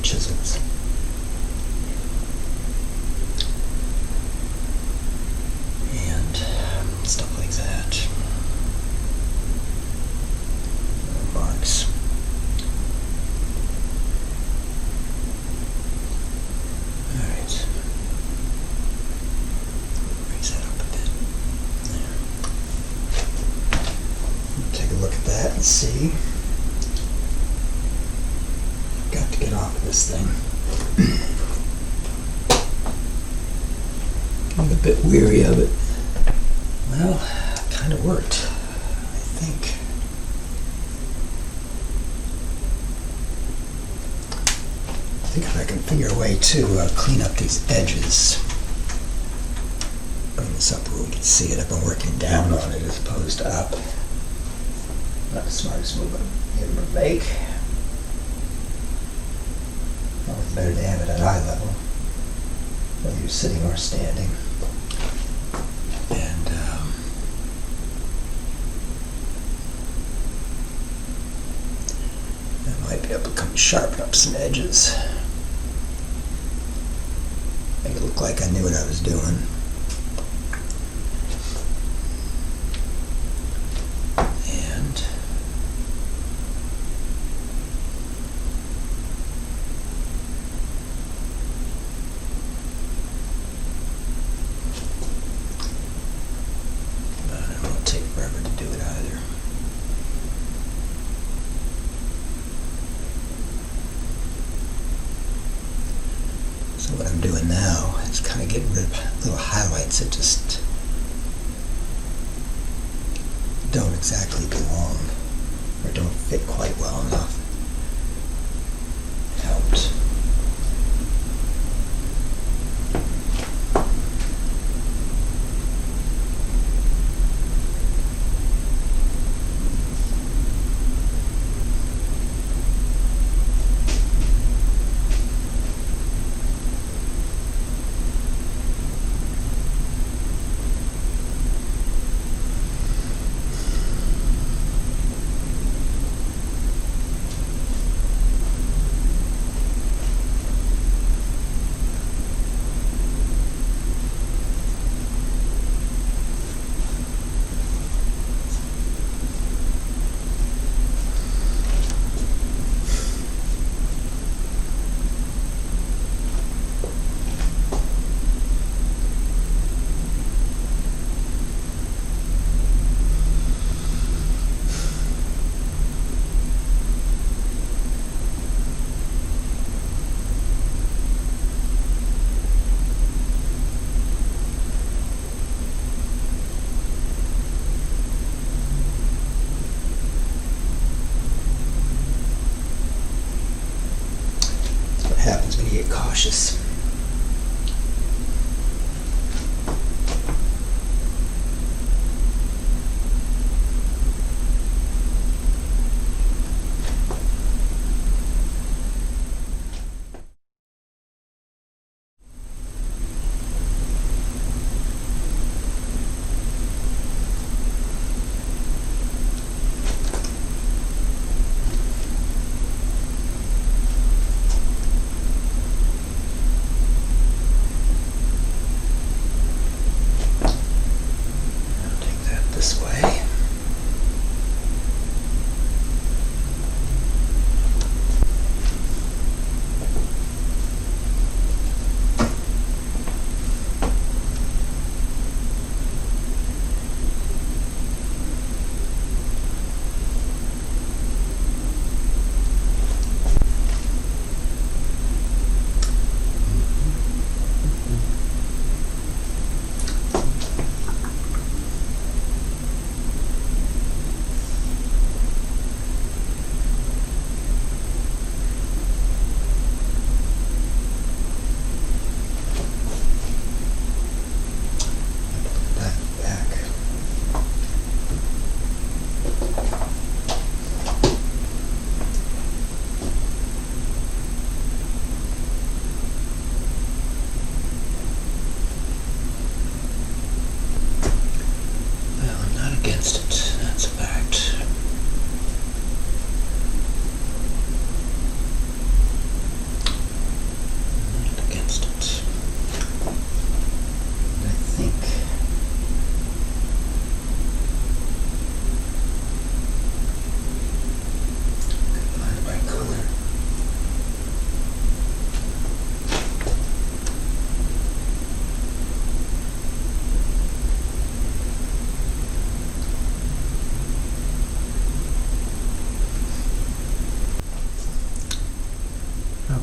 chisels. Stuff like that. Marks. Alright. Raise that up a bit. There. Take a look at that and see. I've got to get off of this thing. I'm a bit weary of it. Well, it kind of worked, I think. I think if I can figure a way to clean up these edges, bring this up where we can see it. I've been working down on it as opposed to up. Not the smartest move I ever make. Always better to have it at eye level, whether you're sitting or standing. And I might be able to sharpen up some edges. Make it look like I knew what I was doing. So what I'm doing now is kind of getting rid of little highlights that just don't exactly belong or don't fit quite well enough. Helps. Happens when you get cautious. This way.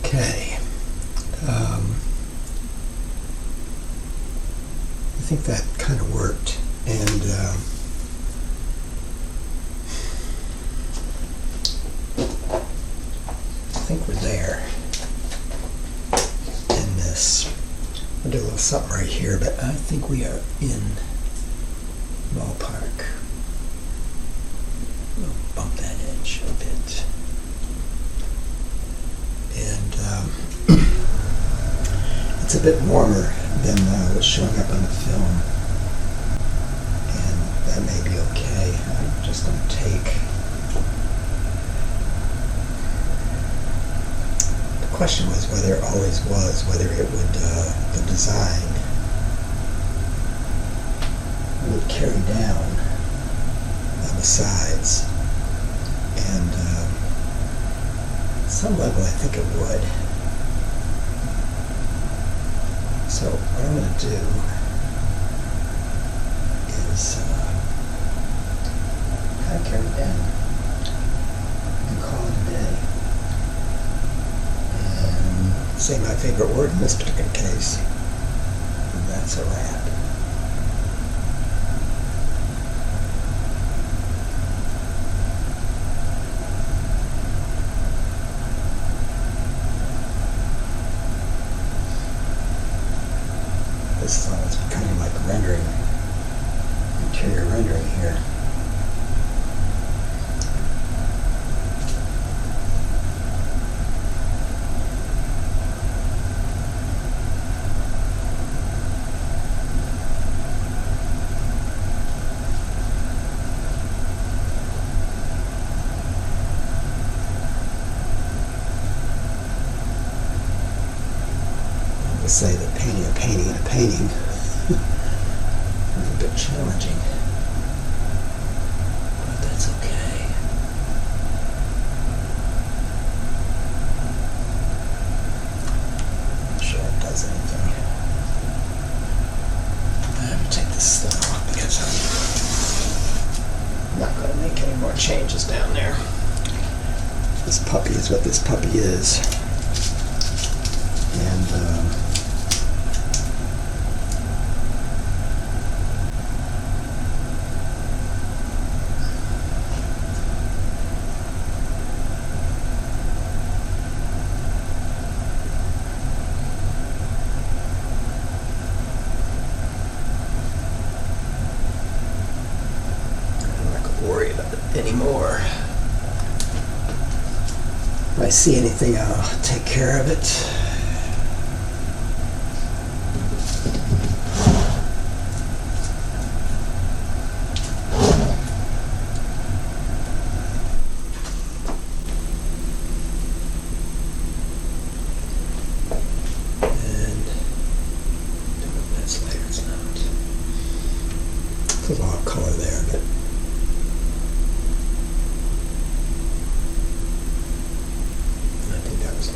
Okay. I think that kind of worked, and I think we're there in this. I'll do a little something right here, but I think we are in ballpark. We'll bump that edge a bit. And It's a bit warmer than what's showing up on the film, and that may be okay. I'm just going to take... The question was whether it always was, whether it would, the design would carry down on the sides, and at some level I think it would. So what I'm going to do is kind of carry it down and call it a day. And say my favorite word in this particular case, and that's a wrap. This is kind of like rendering, interior rendering here. Say that painting a painting in a painting is a bit challenging, but that's okay. Not sure it does anything. I have to take this stuff off because I'm not going to make any more changes down there. This puppy is what this puppy is, and worry about it anymore. If I see anything, I'll take care of it. And that's layers out. There's a lot of color there, but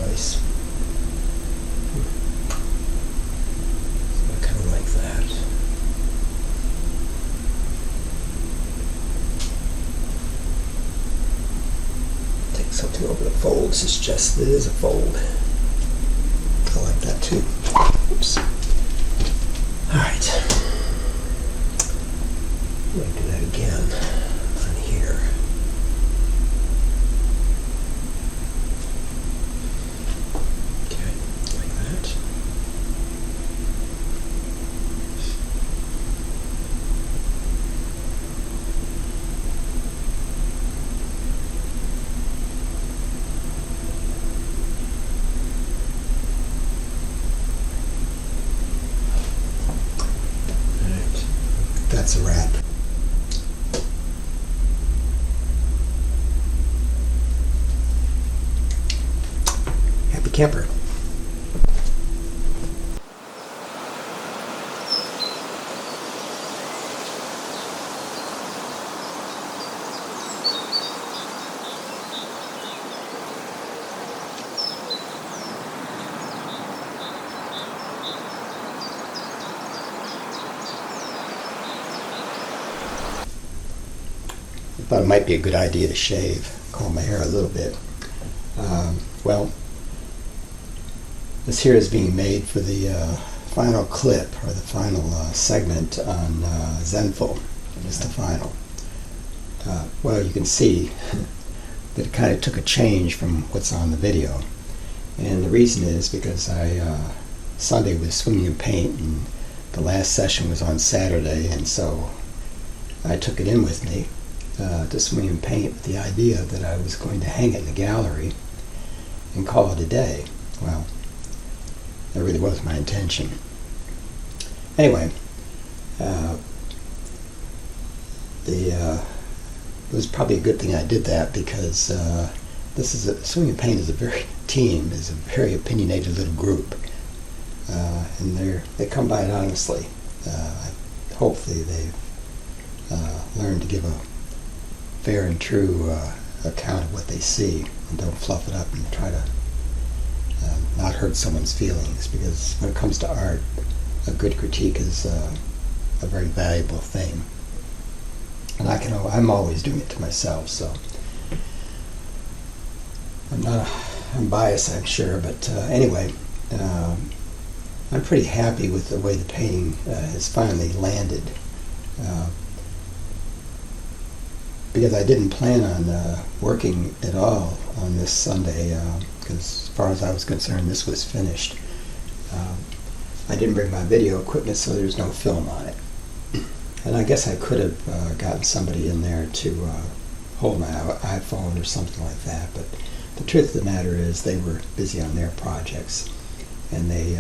nice. So I kind of like that. Take something over the folds. It's just, it is a fold. I like that too. Oops. Alright. I'm going to do that again on here. That's a wrap. Happy camper. I thought it might be a good idea to shave, comb my hair a little bit. Well, this here is being made for the final clip, or the final segment on Zenfull. It's the final. Well, you can see that it kind of took a change from what's on the video. And the reason is because Sunday was swimming in paint, and the last session was on Saturday, and so I took it in with me to swim in paint with the idea that I was going to hang it in the gallery and call it a day. Well, That really was my intention. Anyway, it was probably a good thing I did that, because swinging paint is a very opinionated little group, and they come by it honestly. Hopefully they've learned to give a fair and true account of what they see, and don't fluff it up and try to not hurt someone's feelings, because when it comes to art, a good critique is a very valuable thing. And I'm always doing it to myself, so I'm biased, I'm sure, but anyway, I'm pretty happy with the way the painting has finally landed, because I didn't plan on working at all on this Sunday, because as far as I was concerned, this was finished. I didn't bring my video equipment, so there's no film on it. And I guess I could have gotten somebody in there to hold my iPhone or something like that, but the truth of the matter is they were busy on their projects, and they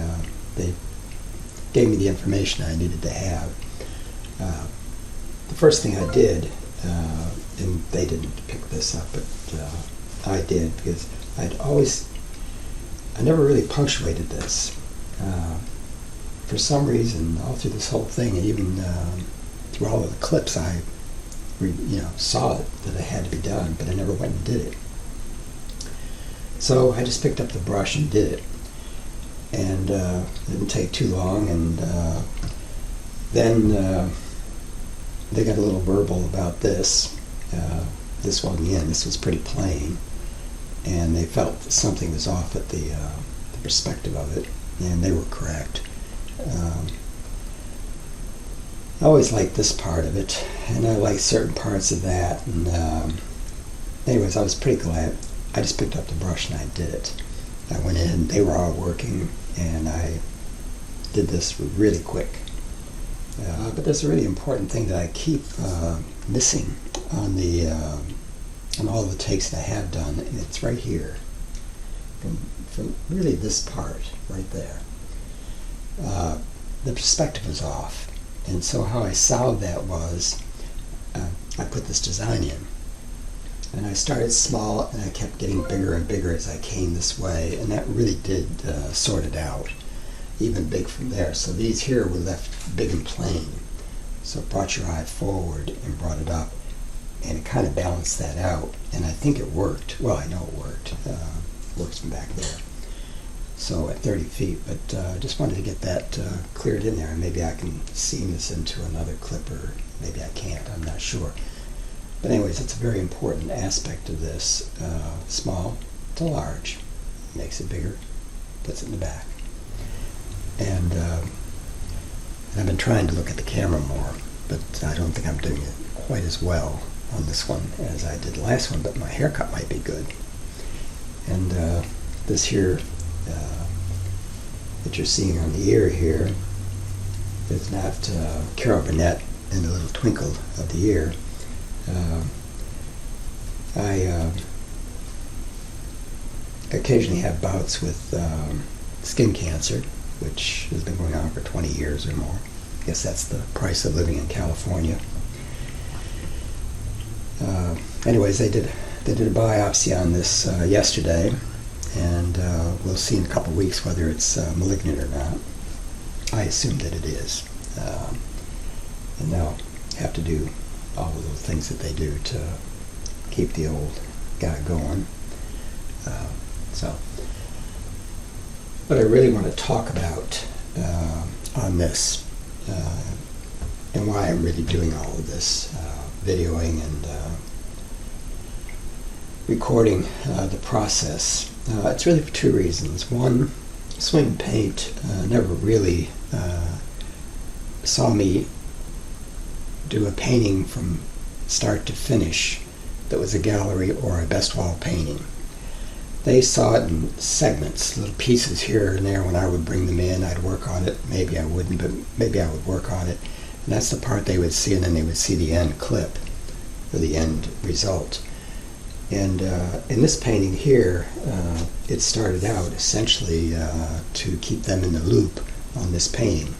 gave me the information I needed to have. The first thing I did, and they didn't pick this up, but I did, because I never really punctuated this. For some reason, all through this whole thing, and even through all of the clips, I saw it, that it had to be done, but I never went and did it. So I just picked up the brush and did it, and it didn't take too long, and then they got a little verbal about this. This wasn't the end. This was pretty plain, and they felt something was off at the perspective of it, and they were correct. I always liked this part of it, and I liked certain parts of that, and anyways, I was pretty glad. I just picked up the brush and I did it. I went in, they were all working, and I did this really quick. But there's a really important thing that I keep missing on all the takes that I have done, and it's right here, from really this part right there. The perspective was off, and so how I solved that was I put this design in, and I started small, and I kept getting bigger and bigger as I came this way, and that really did sort it out, even big from there. So these here were left big and plain, so it brought your eye forward and brought it up, and it kind of balanced that out, and I think it worked. Well, I know it worked. Works from back there. So at 30 feet, but I just wanted to get that cleared in there, and maybe I can seam this into another clip, or maybe I can't, I'm not sure. But anyways, it's a very important aspect of this. Small to large, makes it bigger, puts it in the back. And I've been trying to look at the camera more, but I don't think I'm doing it quite as well on this one as I did the last one, but my haircut might be good. And this here that you're seeing on the ear here is not Carol Burnett and the little twinkle of the ear. I occasionally have bouts with skin cancer, which has been going on for 20 years or more. I guess that's the price of living in California. Anyways, they did a biopsy on this yesterday, and we'll see in a couple of weeks whether it's malignant or not. I assume that it is. And they'll have to do all of those things that they do to keep the old guy going. What I really want to talk about on this, and why I'm really doing all of this videoing and recording the process, it's really for two reasons. One, Swing Paint never really saw me do a painting from start to finish that was a gallery or a best wall painting. They saw it in segments, little pieces here and there. When I would bring them in, I'd work on it. Maybe I wouldn't, but maybe I would work on it. And that's the part they would see, and then they would see the end clip, or the end result. And in this painting here, it started out essentially to keep them in the loop on this painting.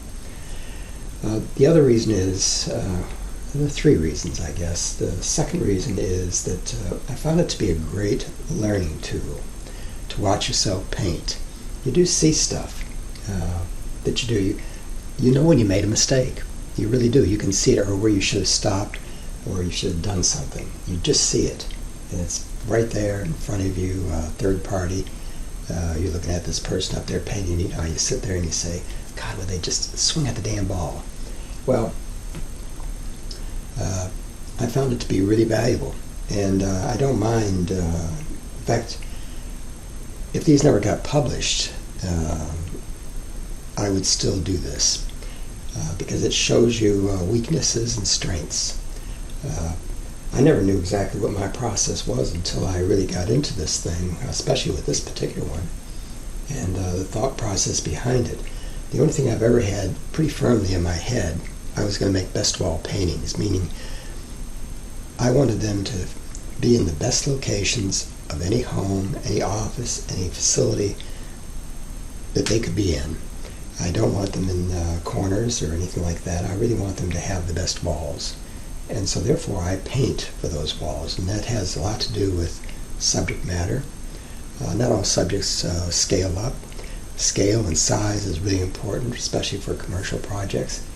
The other reason is, there are three reasons, I guess. The second reason is that I found it to be a great learning tool to watch yourself paint. You do see stuff that you do. You know when you made a mistake. You really do. You can see it, or where you should have stopped, or you should have done something. You just see it. And it's right there in front of you, third party. You're looking at this person up there painting. You know, you sit there and you say, God, would they just swing at the damn ball? Well, I found it to be really valuable. And I don't mind. In fact, if these never got published, I would still do this because it shows you weaknesses and strengths. I never knew exactly what my process was until I really got into this thing, especially with this particular one, and the thought process behind it. The only thing I've ever had pretty firmly in my head, I was going to make best wall paintings, meaning I wanted them to be in the best locations of any home, any office, any facility that they could be in. I don't want them in corners or anything like that. I really want them to have the best walls. And so therefore I paint for those walls, and that has a lot to do with subject matter. Not all subjects scale up. Scale and size is really important, especially for commercial projects,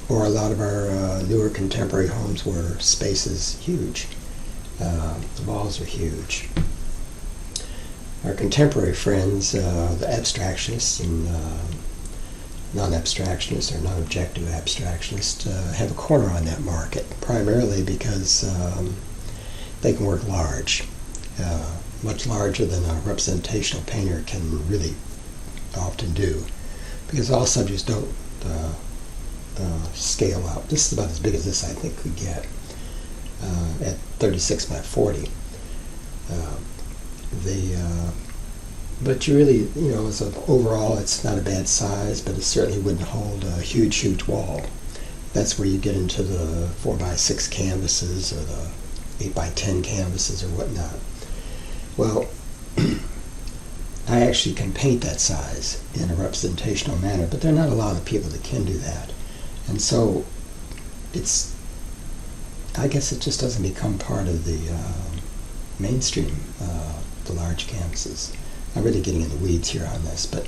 or a lot of our newer contemporary homes where space is huge. The walls are huge. Our contemporary friends, the abstractionists and non-abstractionists or non-objective abstractionists, have a corner on that market, primarily because they can work large, much larger than a representational painter can really often do, because all subjects don't scale up. This is about as big as this, I think, could get at 36 by 40. But you really, as overall, it's not a bad size, but it certainly wouldn't hold a huge, huge wall. That's where you get into the 4x6 canvases or the 8x10 canvases or whatnot. Well, I actually can paint that size in a representational manner, but there are not a lot of people that can do that. And so I guess it just doesn't become part of the mainstream, the large canvases. I'm really getting in the weeds here on this, but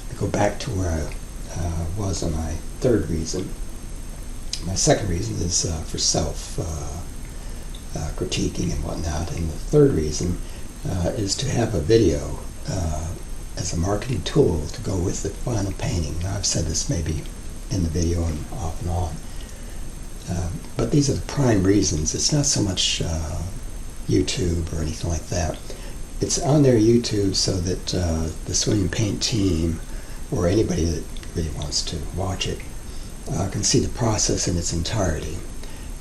I go back to where I was on my third reason. My second reason is for self critiquing and whatnot, and the third reason is to have a video as a marketing tool to go with the final painting. Now, I've said this maybe in the video and off and on, but these are the prime reasons. It's not so much YouTube or anything like that. It's on their YouTube so that the Swim and Paint team, or anybody that really wants to watch it, can see the process in its entirety.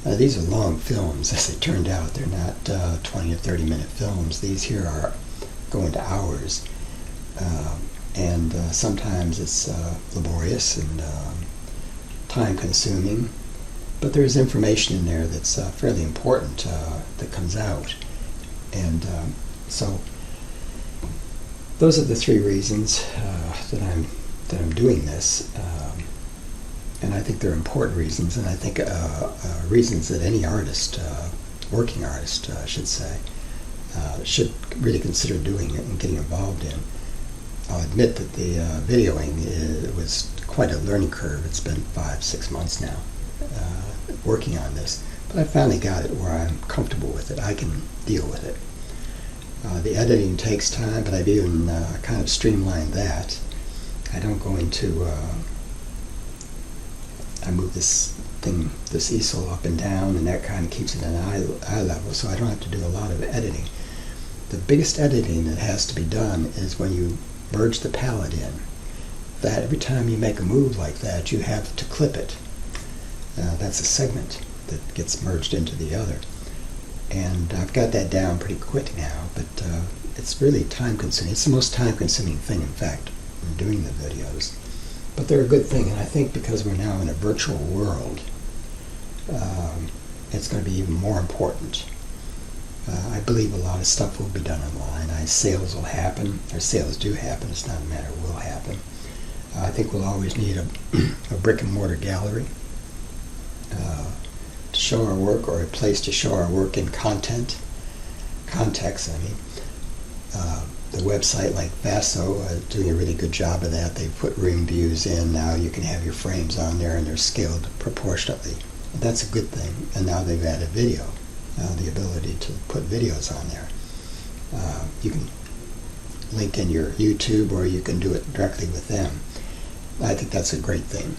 These are long films, as it turned out. They're not 20 or 30 minute films. These here are going to hours. And sometimes it's laborious and time consuming. But there's information in there that's fairly important that comes out. And so those are the three reasons that I'm doing this, and I think they're important reasons, and I think reasons that any artist, working artist, I should say, should really consider doing it and getting involved in. I'll admit that the videoing was quite a learning curve. It's been 5-6 months now working on this, but I finally got it where I'm comfortable with it. I can deal with it. The editing takes time, but I've even kind of streamlined that. I don't go into, I move this easel up and down, and that kind of keeps it at an eye level, so I don't have to do a lot of editing. The biggest editing that has to be done is when you merge the palette in. That every time you make a move like that, you have to clip it. That's a segment that gets merged into the other. And I've got that down pretty quick now, but it's really time-consuming. It's the most time-consuming thing, in fact, in doing the videos. But they're a good thing, and I think because we're now in a virtual world, it's going to be even more important. I believe a lot of stuff will be done online. Sales will happen, or sales do happen. It's not a matter of will happen. I think we'll always need a brick and mortar gallery to show our work, or a place to show our work in context. The website like Vaso doing a really good job of that. They've put ring views in. Now you can have your frames on there, and they're scaled proportionately. That's a good thing. And now they've added video, the ability to put videos on there. You can link in your YouTube, or you can do it directly with them. I think that's a great thing,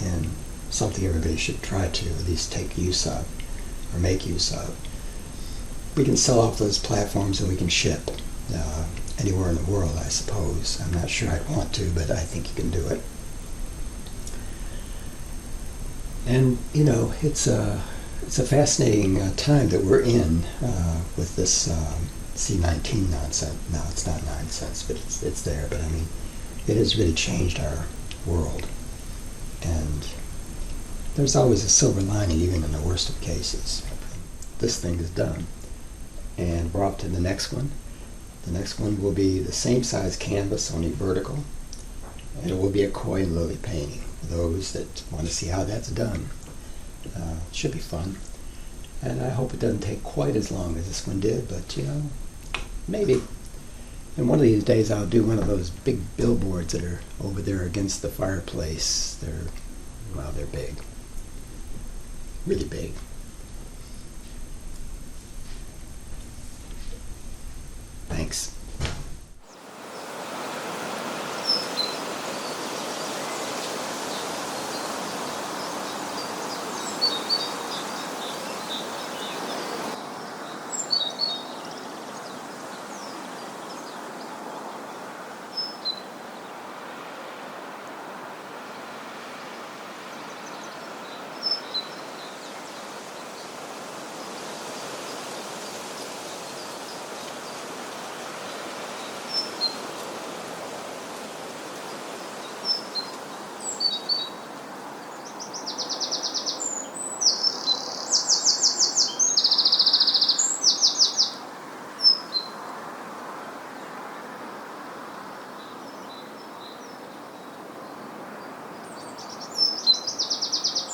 and something everybody should try to at least take use of, or make use of. We can sell off those platforms, and we can ship anywhere in the world, I suppose. I'm not sure I'd want to, but I think you can do it. And it's a fascinating time that we're in with this C19 nonsense. No, it's not nonsense, but it's there. But I mean, it has really changed our world, and there's always a silver lining, even in the worst of cases. This thing is done, and we're off to the next one. The next one will be the same size canvas, only vertical, and it will be a koi and lily painting. For those that want to see how that's done, it should be fun, and I hope it doesn't take quite as long as this one did, but maybe. And one of these days I'll do one of those big billboards that are over there against the fireplace. They're big, really big. Thanks.